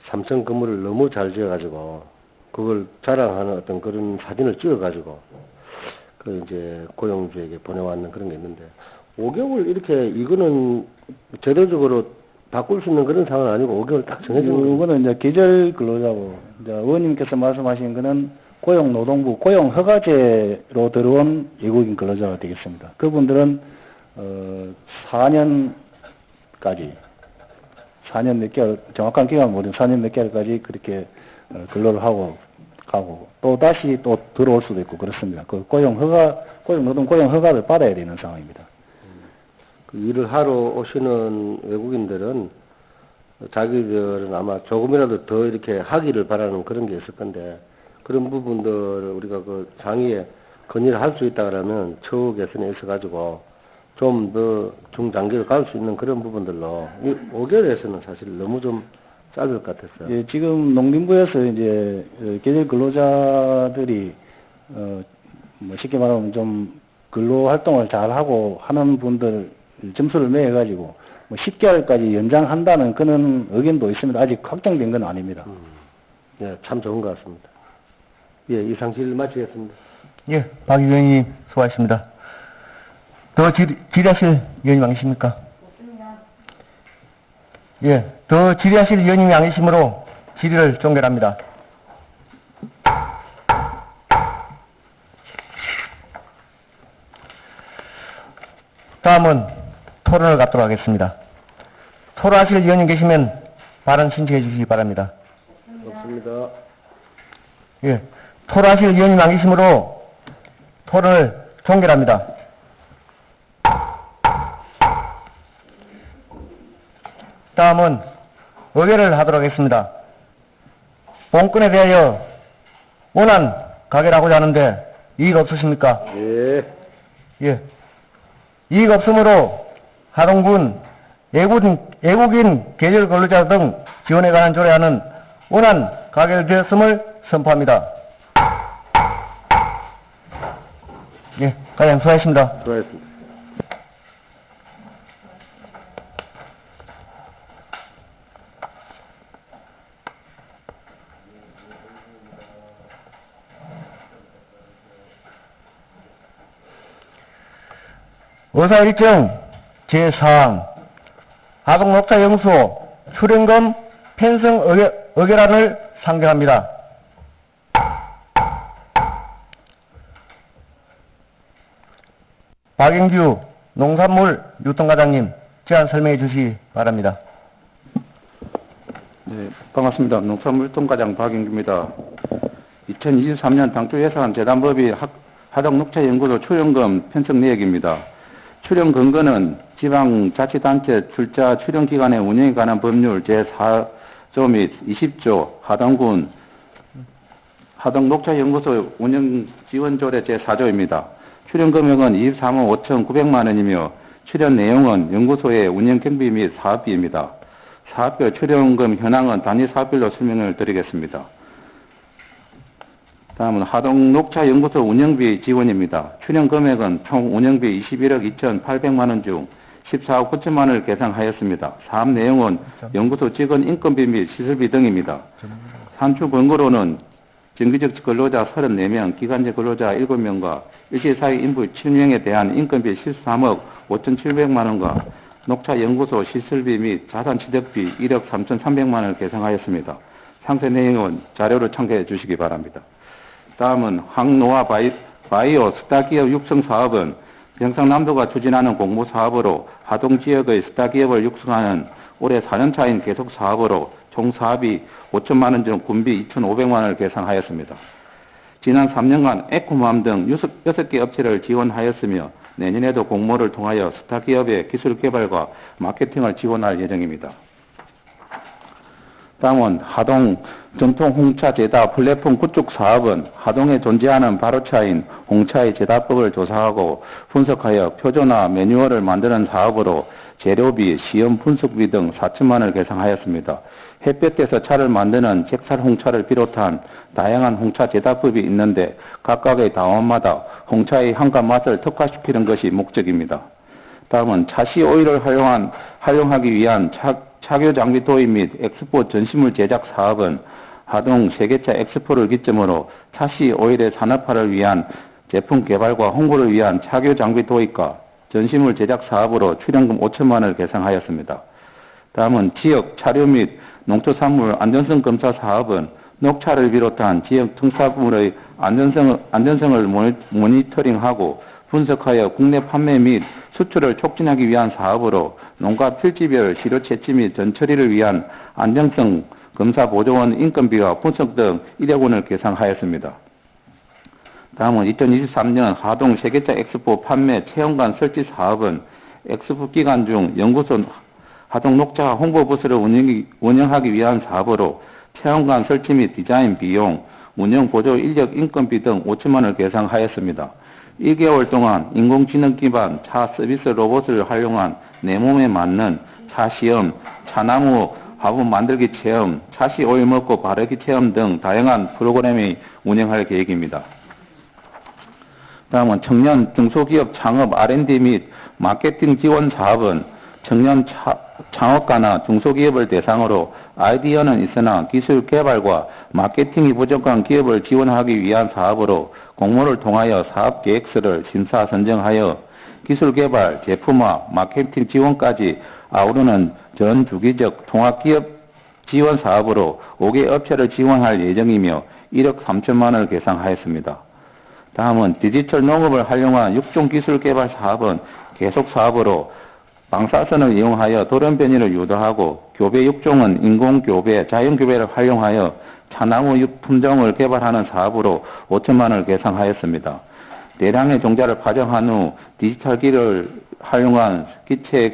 삼성 건물을 너무 잘 지어가지고 그걸 자랑하는 어떤 그런 사진을 찍어가지고 그 이제 고용주에게 보내왔는 그런 게 있는데 5개월 이렇게 이거는 제도적으로 바꿀 수 있는 그런 상황은 아니고 5개월 딱 정해진 거예요. 이거는 이제 계절 근로자고 이제 의원님께서 말씀하신 거는 고용노동부 고용허가제로 들어온 외국인 근로자가 되겠습니다. 그분들은 4년까지 4년 몇 개월 정확한 기간 모르는 4년 몇 개월까지 그렇게 근로를 하고 가고 또 다시 또 들어올 수도 있고 그렇습니다. 그 고용노동 고용허가를 받아야 되는 상황입니다. 그 일을 하러 오시는 외국인들은 자기들은 아마 조금이라도 더 이렇게 하기를 바라는 그런 게 있을 건데 그런 부분들을 우리가 그 상위에 건의를 할 수 있다 그러면 처우 개선에 있어가지고 좀 더 중장기로 갈 수 있는 그런 부분들로 5개월에서는 사실 너무 좀 짧을 것 같았어요. 예, 지금 농림부에서 이제 계절 근로자들이 뭐 쉽게 말하면 좀 근로 활동을 잘 하고 하는 분들 점수를 매겨가지고 뭐 10개월까지 연장한다는 그런 의견도 있습니다. 아직 확정된 건 아닙니다. 예, 참 좋은 것 같습니다. 예, 이상 질의 마치겠습니다. 예, 박 의원님 수고하셨습니다. 더 질의하실 의원님 안 계십니까? 없습니다. 예, 더 질의하실 의원님이 안 계시므로 질의를 종결합니다. 다음은 토론을 갖도록 하겠습니다. 토론하실 의원님 계시면 발언 신청해 주시기 바랍니다. 없습니다. 예, 토론하실 의원님 안 계시므로 토론을 종결합니다. 다음은 의결을 하도록 하겠습니다. 본건에 대하여 원안 가결하고자 하는데 이의가 없으십니까? 예. 예. 이의가 없으므로 하동군 외국인 계절 근로자 등 지원에 관한 조례안은 원안 가결되었음을 선포합니다. 예, 과장 수고하셨습니다. 수고하셨습니다. 의사일정 제4항 하동녹사연구소 출연금 편성 의결안을 상정합니다. 박영규 농산물 유통과장님, 제안 설명해 주시기 바랍니다. 네, 반갑습니다. 농산물통과장 박인규입니다. 2023년 당초 예산 재단법이 하덕녹차연구소 출연금 편성 내역입니다. 출연 근거는 지방자치단체 출자 출연기관의 운영에 관한 법률 제4조 및 20조 하동군 하덕녹차연구소 운영지원조례 제4조입니다. 출연 금액은 23억 5,900만 원이며 출연 내용은 연구소의 운영 경비 및 사업비입니다. 사업별 출연금 현황은 단위 사업별로 설명을 드리겠습니다. 다음은 하동녹차연구소 운영비 지원입니다. 출연 금액은 총 운영비 21억 2,800만 원 중 14억 9천만 원을 계상하였습니다. 사업 내용은 연구소 직원 인건비 및 시설비 등입니다. 산출 번거로는 정규직 근로자 34명, 기간제 근로자 7명과 일시사회 인부 7명에 대한 인건비 13억 5,700만 원과 녹차연구소 시설비 및 자산취득비 1억 3,300만 원을 계상하였습니다. 상세 내용은 자료를 참고해 주시기 바랍니다. 다음은 항노화 바이오 스타기업 육성 사업은 경상남도가 추진하는 공모사업으로 하동지역의 스타기업을 육성하는 올해 4년차인 계속 사업으로 총 사업이 5천만 원 중 군비 2,500만 원을 계상하였습니다. 지난 3년간 에코맘 등 6개 업체를 지원하였으며 내년에도 공모를 통하여 스타기업의 기술 개발과 마케팅을 지원할 예정입니다. 다음은 하동 전통 홍차 제다 플랫폼 구축 사업은 하동에 존재하는 발효차인 홍차의 제다법을 조사하고 분석하여 표준화 매뉴얼을 만드는 사업으로 재료비, 시험 분석비 등 4천만 원을 계상하였습니다. 햇볕에서 차를 만드는 잭살 홍차를 비롯한 다양한 홍차 제다법이 있는데 각각의 다원마다 홍차의 향과 맛을 특화시키는 것이 목적입니다. 다음은 차시 오일을 활용하기 위한 차교 장비 도입 및 엑스포 전시물 제작 사업은 하동 세계차 엑스포를 기점으로 차시 오일의 산업화를 위한 제품 개발과 홍보를 위한 차교 장비 도입과 전시물 제작 사업으로 출연금 5천만 원을 계상하였습니다. 다음은 지역 차류 및 농토산물 안전성 검사 사업은 녹차를 비롯한 지역 특산물의 안전성을 모니터링하고 분석하여 국내 판매 및 수출을 촉진하기 위한 사업으로 농가 필지별 시료 채취 및 전처리를 위한 안정성 검사 보조원 인건비와 분석 등 1억 원을 계상하였습니다. 다음은 2023년 하동 세계차 엑스포 판매 체험관 설치 사업은 엑스포 기간 중 연구소 하동 녹차 홍보부스를 운영하기 위한 사업으로 체험관 설치 및 디자인 비용, 운영 보조 인력 인건비 등 5천만 원을 계상하였습니다. 1개월 동안 인공지능 기반 차 서비스 로봇을 활용한 내 몸에 맞는 차 시험, 차나무 화분 만들기 체험, 차시 오일 먹고 바르기 체험 등 다양한 프로그램이 운영할 계획입니다. 다음은 청년 중소기업 창업 R&D 및 마케팅 지원 사업은 청년 창업가나 중소기업을 대상으로 아이디어는 있으나 기술 개발과 마케팅이 부족한 기업을 지원하기 위한 사업으로 공모를 통하여 사업 계획서를 심사 선정하여 기술 개발, 제품화, 마케팅 지원까지 아우르는 전 주기적 통합기업 지원 사업으로 5개 업체를 지원할 예정이며 1억 3천만 원을 계상하였습니다. 다음은 디지털 농업을 활용한 육종 기술 개발 사업은 계속 사업으로 방사선을 이용하여 돌연변이를 유도하고 교배 육종은 인공교배, 자연교배를 활용하여 차나무 품종을 개발하는 사업으로 5천만 원을 계상하였습니다. 대량의 종자를 파종한 후 디지털기를 활용한 기체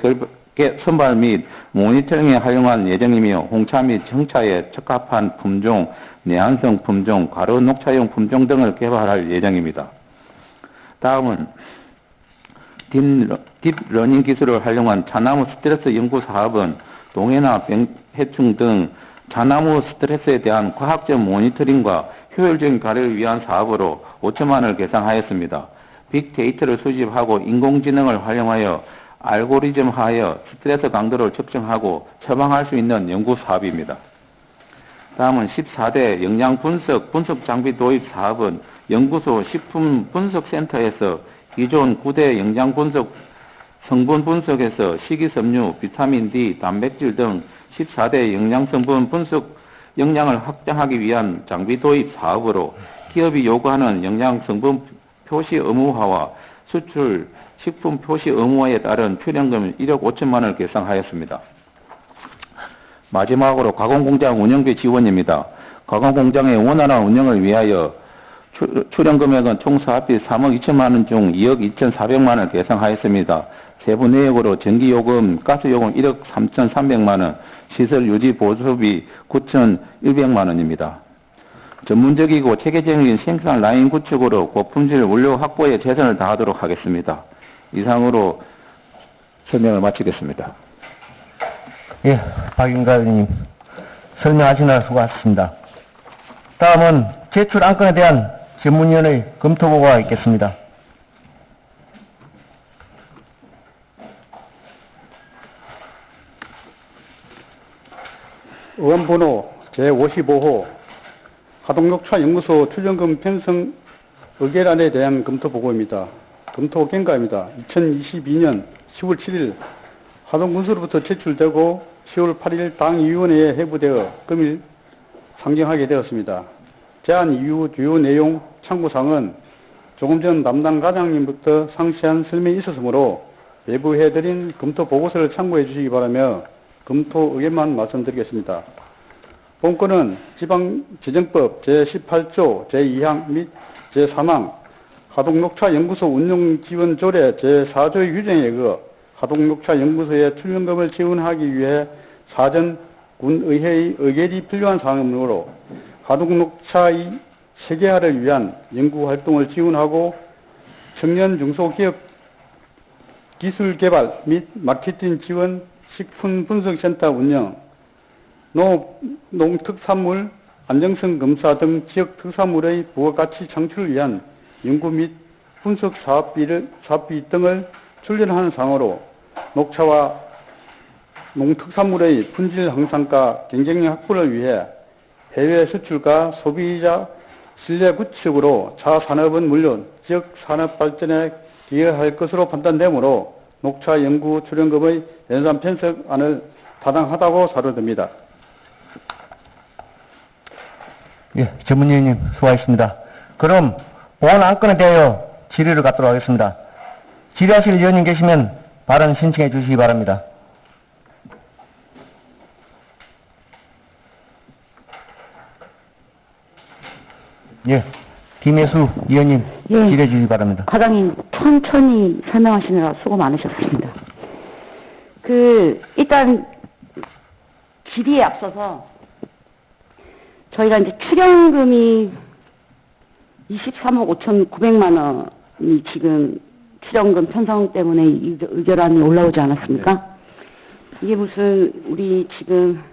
선발 및 모니터링에 활용한 예정이며 홍차 및 청차에 적합한 품종, 내한성 품종, 가루 녹차용 품종 등을 개발할 예정입니다. 다음은 딥러닝 기술을 활용한 차나무 스트레스 연구 사업은 동해나 해충 등 차나무 스트레스에 대한 과학적 모니터링과 효율적인 관리를 위한 사업으로 5천만 원을 계상하였습니다. 빅데이터를 수집하고 인공지능을 활용하여 알고리즘화하여 스트레스 강도를 측정하고 처방할 수 있는 연구 사업입니다. 다음은 14대 영양분석 장비 도입 사업은 연구소 식품분석센터에서 기존 9대 영양분석 성분 분석에서 식이섬유, 비타민 D, 단백질 등 14대 영양성분 분석 역량을 확장하기 위한 장비 도입 사업으로 기업이 요구하는 영양성분 표시 의무화와 수출 식품 표시 의무화에 따른 출연금 1억 5천만 원을 계상하였습니다. 마지막으로 가공공장 운영비 지원입니다. 가공공장의 원활한 운영을 위하여 출연금액은 총 사업비 3억 2천만 원 중 2억 2,400만 원을 계상하였습니다. 세부 내역으로 전기요금, 가스요금 1억 3,300만 원, 시설 유지 보수비 9,100만 원입니다. 전문적이고 체계적인 생산 라인 구축으로 고품질 원료 확보에 최선을 다하도록 하겠습니다. 이상으로 설명을 마치겠습니다. 예, 박인가 의원님 설명하시느라 수고하셨습니다. 다음은 제출 안건에 대한 전문위원회 검토보고가 있겠습니다. 의원번호 제55호 하동녹차연구소 출연금 편성 의결안에 대한 검토보고입니다. 검토 경과입니다. 2022년 10월 7일 하동군수로부터 제출되고 10월 8일 당위원회에 회부되어 금일 상정하게 되었습니다. 제안 이후 주요 내용 참고사항은 조금 전 담당 과장님부터 상세한 설명이 있었으므로 배부해드린 검토 보고서를 참고해 주시기 바라며 검토 의견만 말씀드리겠습니다. 본건은 지방재정법 제18조 제2항 및 제3항 하동녹차연구소 운용지원조례 제4조의 규정에 의거 하동녹차연구소에 출연금을 지원하기 위해 사전 군의회의 의결이 필요한 사항이므로 하동녹차의 세계화를 위한 연구활동을 지원하고 청년 중소기업 기술개발 및 마케팅 지원, 식품분석센터 운영, 농특산물 안정성 검사 등 지역 특산물의 부가가치 창출을 위한 연구 및 분석 사업비 등을 출연하는 상으로 녹차와 농특산물의 품질 향상과 경쟁력 확보를 위해 해외 수출과 소비자 신뢰 구축으로 차 산업은 물론 지역 산업 발전에 기여할 것으로 판단되므로 녹차 연구 출연금의 연산 편성안을 타당하다고 사료됩니다. 예, 전문위원님 수고하셨습니다. 그럼 본 안건에 대하여 질의를 갖도록 하겠습니다. 질의하실 위원님 계시면 발언 신청해 주시기 바랍니다. 예, 김혜수 위원님 예. 질의해 주시기 바랍니다. 과장님 천천히 설명하시느라 수고 많으셨습니다. 일단 질의에 앞서서 저희가 이제 출연금이 23억 5,900만 원이 지금 출연금 편성 때문에 의결안이 올라오지 않았습니까? 이게 무슨 우리 지금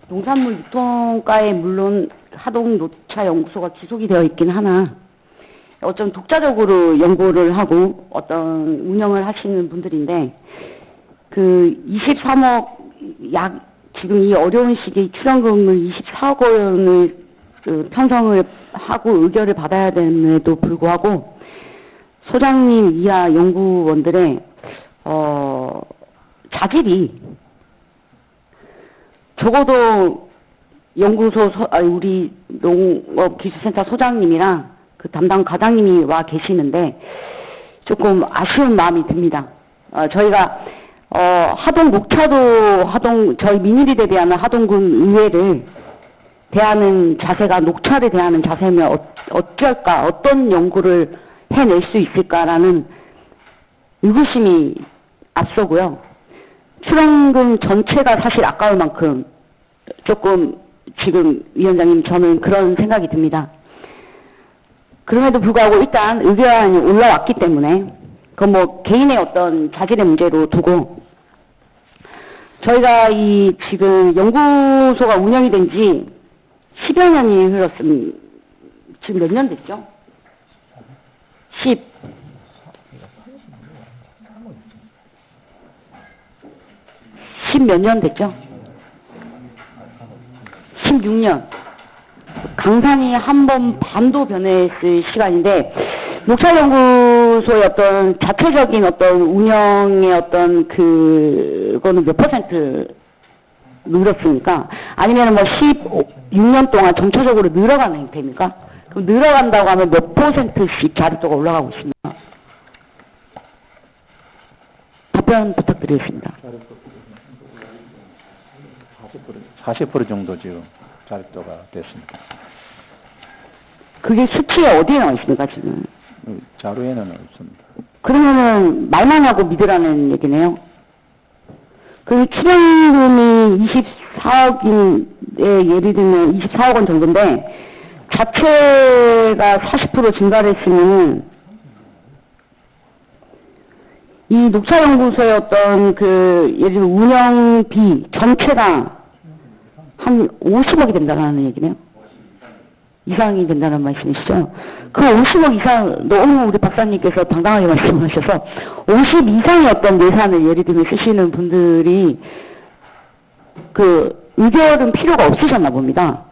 농산물 유통가에 물론 하동녹차연구소가 기속이 되어 있긴 하나 어쩜 독자적으로 연구를 하고 어떤 운영을 하시는 분들인데 23억 지금 이 어려운 시기에 출연금을 24억 원을 편성을 하고 의결을 받아야 됨에도 불구하고 소장님 이하 연구원들의 자질이 적어도 연구소 우리 농업기술센터 소장님이랑 그 담당 과장님이 와 계시는데 조금 아쉬운 마음이 듭니다. 저희가 하동 녹차도 저희 민일이 대비하는 하동군 의회를 대하는 자세가 녹차를 대하는 자세면 어쩔까, 어떤 연구를 해낼 수 있을까라는 의구심이 앞서고요. 출연금 전체가 사실 아까울 만큼 조금 지금 위원장님 저는 그런 생각이 듭니다. 그럼에도 불구하고 일단 의결안이 올라왔기 때문에 그건 뭐 개인의 어떤 자질의 문제로 두고 저희가 지금 연구소가 운영이 된 지 10여 년이 흘렀습니다. 지금 몇 년 됐죠? 10 몇 년 됐죠? 16년. 강산이 한 번 반도 변했을 시간인데 녹차연구소가 녹차연구소의 어떤 자체적인 어떤 운영의 어떤 그거는 몇 퍼센트 늘었습니까? 아니면 뭐 16년 동안 점차적으로 늘어가는 형태입니까? 그럼 늘어간다고 하면 몇 퍼센트씩 자립도가 올라가고 있습니까? 답변 부탁드리겠습니다. 40% 정도 지금 자립도가 됐습니다. 그게 수치에 어디에 나와 있습니까, 지금? 자료에는 없습니다. 그러면은 말만 하고 믿으라는 얘기네요. 그 출연금이 24억인, 예를 들면 24억 원 정도인데, 자체가 40% 증가를 했으면, 이 녹차연구소의 어떤 그, 예를 들면 운영비 전체가 한 50억이 된다는 얘기네요. 이상이 된다는 말씀이시죠? 그 50억 이상, 너무 우리 박사님께서 당당하게 말씀하셔서 50 이상의 어떤 예산을 예를 들면 쓰시는 분들이 그 의결은 필요가 없으셨나 봅니다.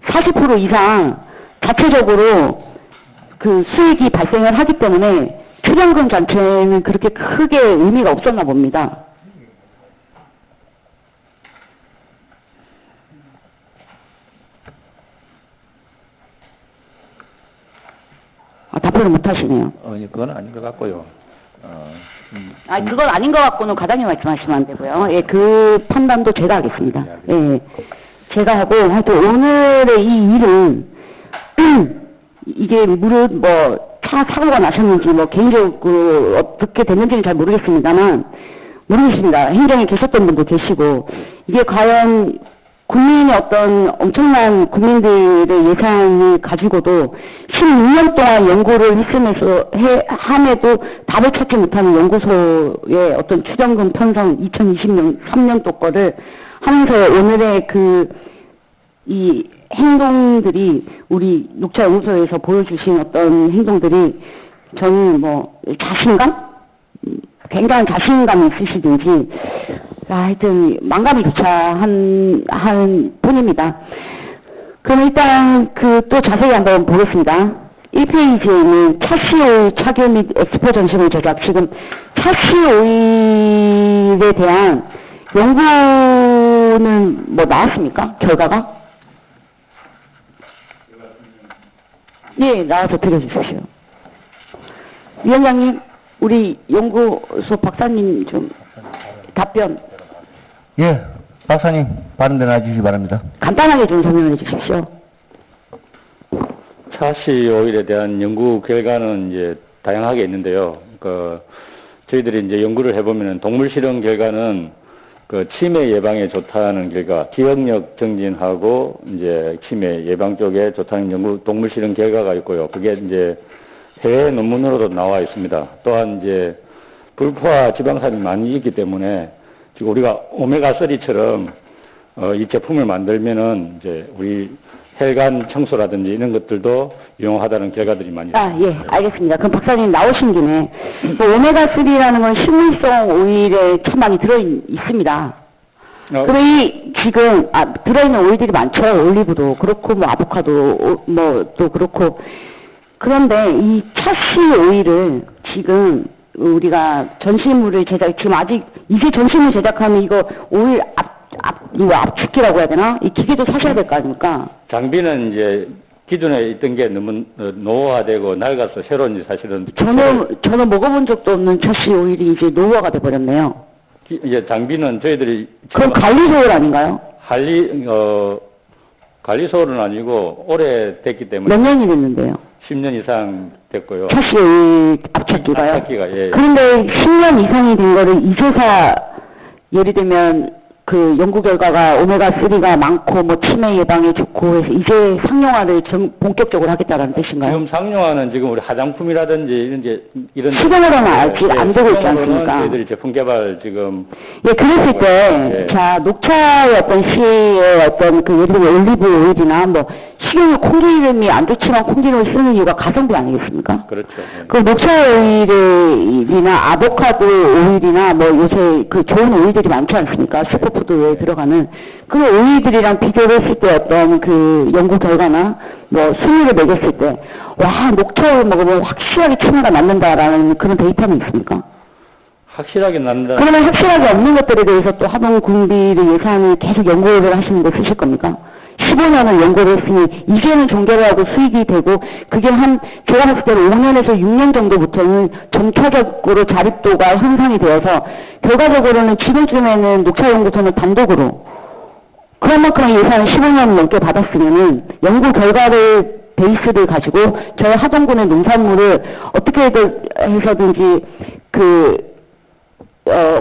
40% 이상 자체적으로 그 수익이 발생을 하기 때문에 출연금 자체는 그렇게 크게 의미가 없었나 봅니다. 답변을 못 하시네요. 그건 아닌 것 같고요. 그건 아닌 것 같고는 과장님 말씀하시면 안 되고요. 예, 그 판단도 제가 하겠습니다. 예, 제가 하고, 하여튼 오늘의 이 일은, 이게 무릇 뭐, 사고가 나셨는지, 뭐, 개인적으로 어떻게 됐는지는 잘 모르겠습니다만, 모르겠습니다. 행정에 계셨던 분도 계시고, 이게 과연 국민의 어떤 엄청난 국민들의 예산을 가지고도 16년 동안 연구를 했으면서 함에도 답을 찾지 못하는 연구소의 어떤 추정금 편성 2020년 3년도 거를 하면서 오늘의 이 행동들이 우리 녹차연구소에서 보여주신 어떤 행동들이 저는 뭐 자신감? 굉장한 자신감이 있으시든지 하여튼 망감이 교차한 뿐입니다. 그럼 일단 또 자세히 한번 보겠습니다. 1페이지에 있는 차씨 오일 차교 및 엑스포 전시물 제작, 지금 차씨 오일에 대한 연구는 뭐 나왔습니까? 결과가? 네, 나와서 드려주십시오. 위원장님, 우리 연구소 박사님 좀 답변. 예, 박사님 발언대 놔주시기 바랍니다. 간단하게 좀 설명해 주십시오. 차씨 오일에 대한 연구 결과는 이제 다양하게 있는데요. 저희들이 이제 연구를 해보면은 동물 실험 결과는 치매 예방에 좋다는 결과, 기억력 증진하고 이제 치매 예방 쪽에 좋다는 연구 동물 실험 결과가 있고요. 그게 이제 해외 논문으로도 나와 있습니다. 또한 이제 불포화 지방산이 많이 있기 때문에 지금 우리가 오메가3처럼 이 제품을 만들면은 이제 우리 혈관 청소라든지 이런 것들도 유용하다는 결과들이 많이 있습니다. 예, 알겠습니다. 그럼 박사님 나오신 김에 오메가3라는 건 식물성 오일에 참 많이 들어있습니다. 그럼 이 지금 들어있는 오일들이 많죠. 올리브도 그렇고 뭐 아보카도 뭐 또 그렇고. 그런데 이 차씨 오일을 지금 우리가 전시물을 지금 아직 이제 전시물 제작하면 이거 오일 이거 압축기라고 해야 되나? 이 기계도 사셔야 될 거 아닙니까? 장비는 이제 기존에 있던 게 너무 노후화되고 낡아서 새로운 이제 사실은 저는 먹어본 적도 없는 차씨 오일이 이제 노후화가 돼버렸네요. 이제 장비는 저희들이 그럼 관리소 오일 아닌가요? 관리소는 아니고 오래됐기 때문에 몇 년이 됐는데요? 10년 이상 됐고요. 차씨 오일 압착기가요? 압착기가, 예. 그런데 10년 이상이 된 거를 이조사 예를 들면 그 연구 결과가 오메가3가 많고 뭐 치매 예방에 좋고 해서 이제 상용화를 본격적으로 하겠다라는 뜻인가요? 지금 상용화는 지금 우리 화장품이라든지 이런 시공으로는 아직 안 되고 있지 않습니까? 저희들이 제품 개발 지금 예, 그랬을 때, 예. 자, 녹차의 어떤 시의 어떤 예를 들면 올리브 오일이나 뭐 식용유 콩기름이 안 좋지만 콩기름을 쓰는 이유가 가성비 아니겠습니까? 그렇죠. 예. 그 녹차 오일이나 아보카도 오일이나 뭐 요새 그 좋은 오일들이 많지 않습니까? 슈퍼푸드에 들어가는 그 오일들이랑 비교를 했을 때 어떤 그 연구 결과나 뭐 순위를 매겼을 때, 와, 녹차를 먹으면 확실하게 치매가 낫는다라는 그런 데이터는 있습니까? 확실하게 난다. 그러면 확실하게 없는 것들에 대해서 또 하동군비를 예산을 계속 연구를 하시는 거 쓰실 겁니까? 15년을 연구를 했으니 이제는 종결을 하고 수익이 되고 그게 제가 봤을 때는 5년에서 6년 정도부터는 점차적으로 자립도가 형성이 되어서 결과적으로는 지금쯤에는 녹차연구소는 단독으로 그런 만큼 예산을 15년 넘게 받았으면은 연구 결과를 베이스를 가지고 저희 하동군의 농산물을 어떻게 해서든지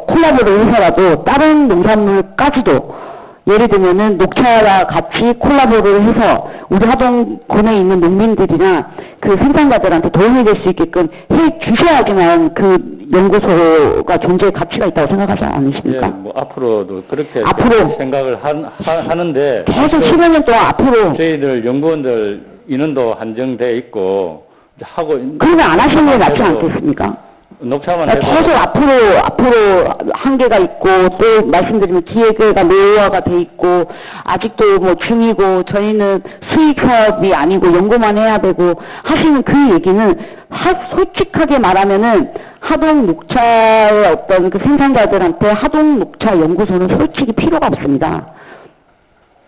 콜라보를 해서라도 다른 농산물까지도 예를 들면은 녹차와 같이 콜라보를 해서 우리 하동군에 있는 농민들이나 그 생산자들한테 도움이 될 수 있게끔 해 주셔야지만 그 연구소가 존재의 가치가 있다고 생각하지 않으십니까? 예, 뭐 앞으로도 그렇게 앞으로 생각을 하는데 계속 15년 동안 앞으로 저희들 연구원들 인원도 한정돼 있고 이제 하고 그러면 안 하시는 게 낫지 않겠습니까? 녹차만 해도 계속 앞으로 한계가 있고 또 말씀드리면 기획회가 노후화가 돼 있고 아직도 뭐 중이고 저희는 수익 사업이 아니고 연구만 해야 되고 하시는 그 얘기는 솔직하게 말하면은 하동 녹차의 어떤 그 생산자들한테 하동 녹차 연구소는 솔직히 필요가 없습니다.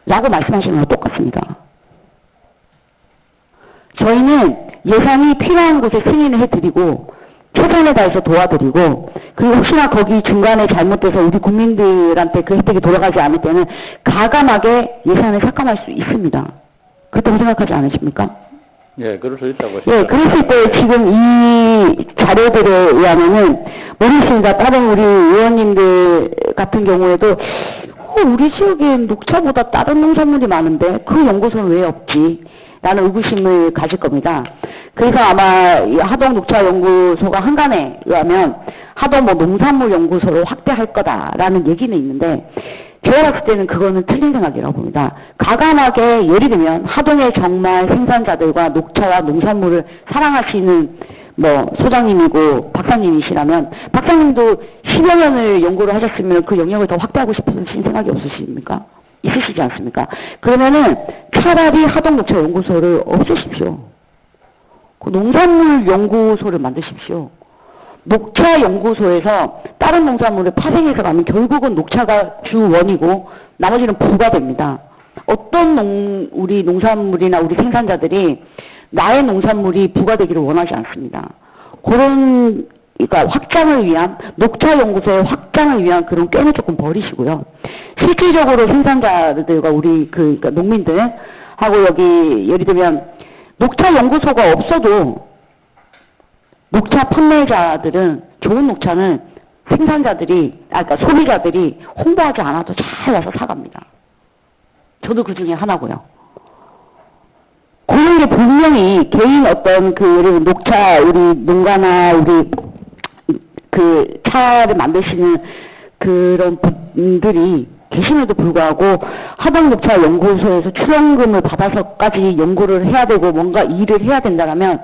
라고 말씀하시는 거 똑같습니다. 저희는 예산이 필요한 곳에 승인을 해드리고 최선을 다해서 도와드리고 그리고 혹시나 거기 중간에 잘못돼서 우리 국민들한테 그 혜택이 돌아가지 않을 때는 가감하게 예산을 삭감할 수 있습니다. 그렇다고 생각하지 않으십니까? 예, 그럴 수 있다고 예, 그랬을 때 지금 이 자료들에 의하면은 모르겠습니다. 다른 우리 의원님들 같은 경우에도 우리 지역엔 녹차보다 다른 농산물이 많은데 그 연구소는 왜 없지? 라는 의구심을 가질 겁니다. 그래서 아마 이 하동 녹차연구소가 한간에 의하면 하동 뭐 농산물 연구소로 확대할 거다라는 얘기는 있는데 제가 봤을 때는 그거는 틀린 생각이라고 봅니다. 가감하게 예를 들면 하동의 정말 생산자들과 녹차와 농산물을 사랑하시는 뭐 소장님이고 박사님이시라면 박사님도 10여 년을 연구를 하셨으면 그 영역을 더 확대하고 싶으신 생각이 없으십니까? 있으시지 않습니까? 그러면은 차라리 하동녹차연구소를 없애십시오. 그 농산물 연구소를 만드십시오. 녹차연구소에서 다른 농산물을 파생해서 가면 결국은 녹차가 주원이고 나머지는 부가 됩니다. 어떤 우리 농산물이나 우리 생산자들이 나의 농산물이 부가 되기를 원하지 않습니다. 그러니까 확장을 위한 녹차연구소의 확장을 위한 그런 꾀는 조금 버리시고요. 실질적으로 생산자들과 우리 그러니까 농민들 하고 여기 예를 들면 녹차연구소가 없어도 녹차 판매자들은 좋은 녹차는 생산자들이 그러니까 소비자들이 홍보하지 않아도 잘 와서 사갑니다. 저도 그 중에 하나고요. 그런 게 분명히 개인 어떤 그 예를 들면 녹차 우리 농가나 우리 그 차를 만드시는 그런 분들이 계심에도 불구하고 하동녹차연구소에서 출연금을 받아서까지 연구를 해야 되고 뭔가 일을 해야 된다면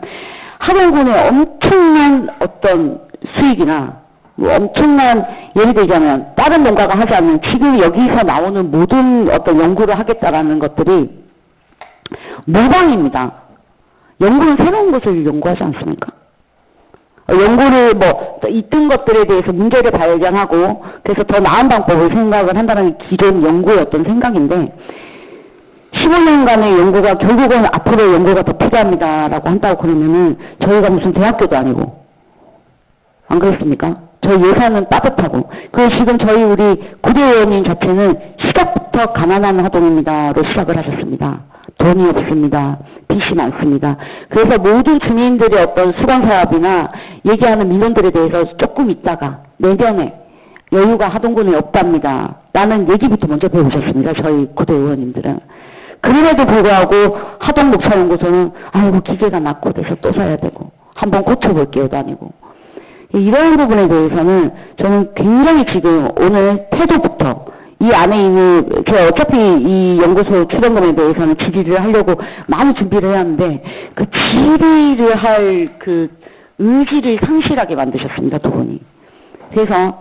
하동군의 엄청난 어떤 수익이나 뭐 엄청난 예를 들자면 다른 농가가 하지 않는 지금 여기서 나오는 모든 어떤 연구를 하겠다라는 것들이 모방입니다. 연구는 새로운 것을 연구하지 않습니까? 연구를 뭐 있던 것들에 대해서 문제를 발견하고 그래서 더 나은 방법을 생각을 한다는 게 기존 연구의 어떤 생각인데 15년간의 연구가 결국은 앞으로 연구가 더 필요합니다라고 한다고 그러면은 저희가 무슨 대학교도 아니고 안 그렇습니까? 저희 예산은 따뜻하고 그리고 지금 저희 우리 구대 의원님 자체는 시작부터 가난한 하동입니다로 시작을 하셨습니다. 돈이 없습니다. 빚이 많습니다. 그래서 모든 주민들의 어떤 수강사업이나 얘기하는 민원들에 대해서 조금 있다가 내년에 여유가 하동군에 없답니다. 라는 얘기부터 먼저 배우셨습니다. 저희 구대 의원님들은. 그럼에도 불구하고 하동녹차연구소는 아이고 기계가 낙고돼서 또 사야 되고 한번 고쳐볼게요도 아니고 이런 부분에 대해서는 저는 굉장히 지금 오늘 태도부터 이 안에 있는 제가 어차피 이 연구소 출연금에 대해서는 질의를 하려고 많이 준비를 해야 하는데 그 질의를 할 그 의지를 상실하게 만드셨습니다. 두 분이. 그래서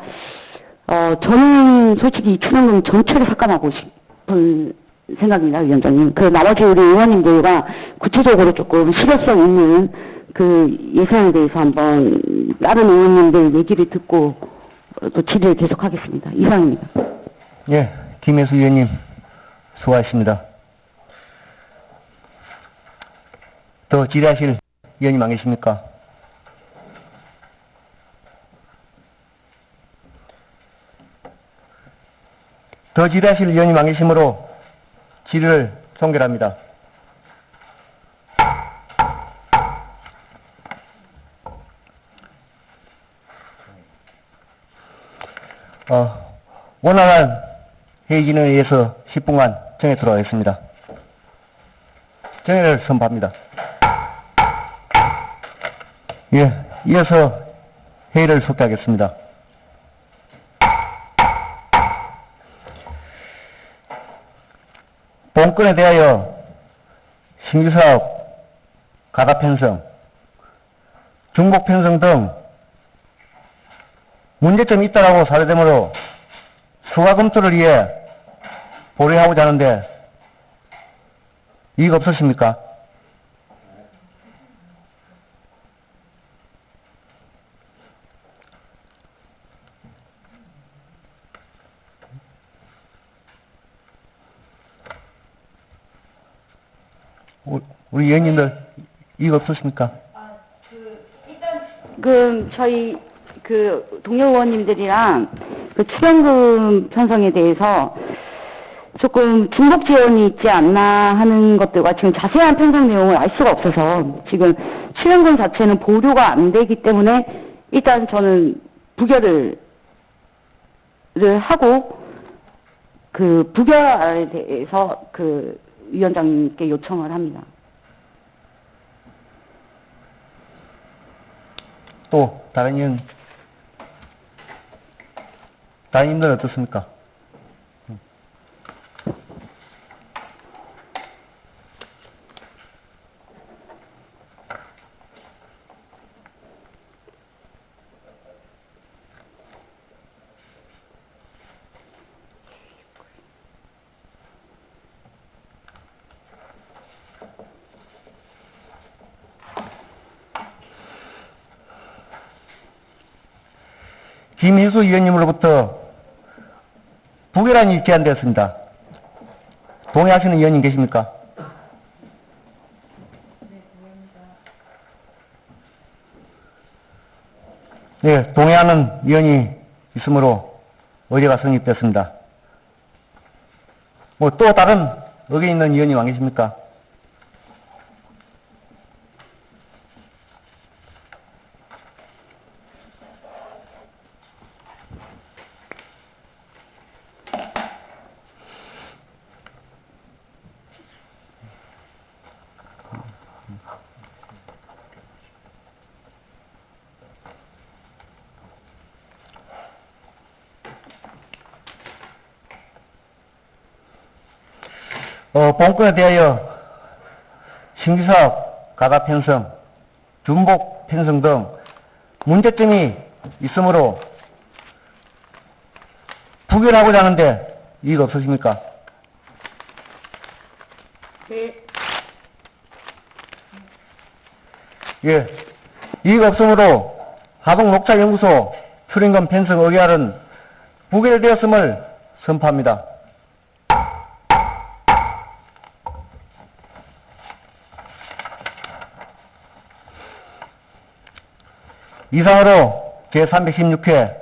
저는 솔직히 이 출연금 전체를 삭감하고 싶은 생각입니다, 위원장님. 그 나머지 우리 의원님들과 구체적으로 조금 실효성 있는 그 예산에 대해서 한번 다른 의원님들 얘기를 듣고 또 질의를 계속하겠습니다. 이상입니다. 예, 김혜수 의원님 수고하셨습니다. 더 질의하실 의원님 안 계십니까? 더 질의하실 의원님 안 계시므로 질의를 종결합니다. 원활한 회의 진행에 의해서 10분간 정회 들어가겠습니다. 정회를 선포합니다. 예, 이어서 회의를 속개하겠습니다. 본건에 대하여 신규사업, 가다편성, 중복편성 등 문제점이 있다라고 사례되므로 추가 검토를 위해 보류하고자 하는데 이익 없으십니까? 우리 의원님들 이익 없으십니까? 저희 그 동료 의원님들이랑 그 출연금 편성에 대해서 조금 중복 지원이 있지 않나 하는 것들과 지금 자세한 편성 내용을 알 수가 없어서 지금 출연금 자체는 보류가 안 되기 때문에 일단 저는 부결을 하고 그 부결에 대해서 그 위원장님께 요청을 합니다. 또 다른 의원님들은 어떻습니까? 김희수 의원님으로부터 부결안이 제안되었습니다. 동의하시는 의원님 계십니까? 네, 동의하는 의원이 있으므로 의제가 성립됐습니다. 뭐 또 다른 의견 있는 의원님 안 계십니까? 본건에 대하여 신규사업, 가다편성, 중복편성 등 문제점이 있으므로 부결하고자 하는데 이익 없으십니까? 네. 예, 이익 없으므로 하동녹차연구소 출연금 편성 의결은 부결되었음을 선포합니다. 이상으로 제316회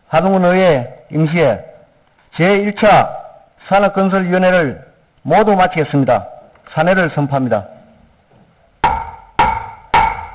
하동군의회 임시회 제1차 산업건설위원회를 모두 마치겠습니다. 사내를 선포합니다.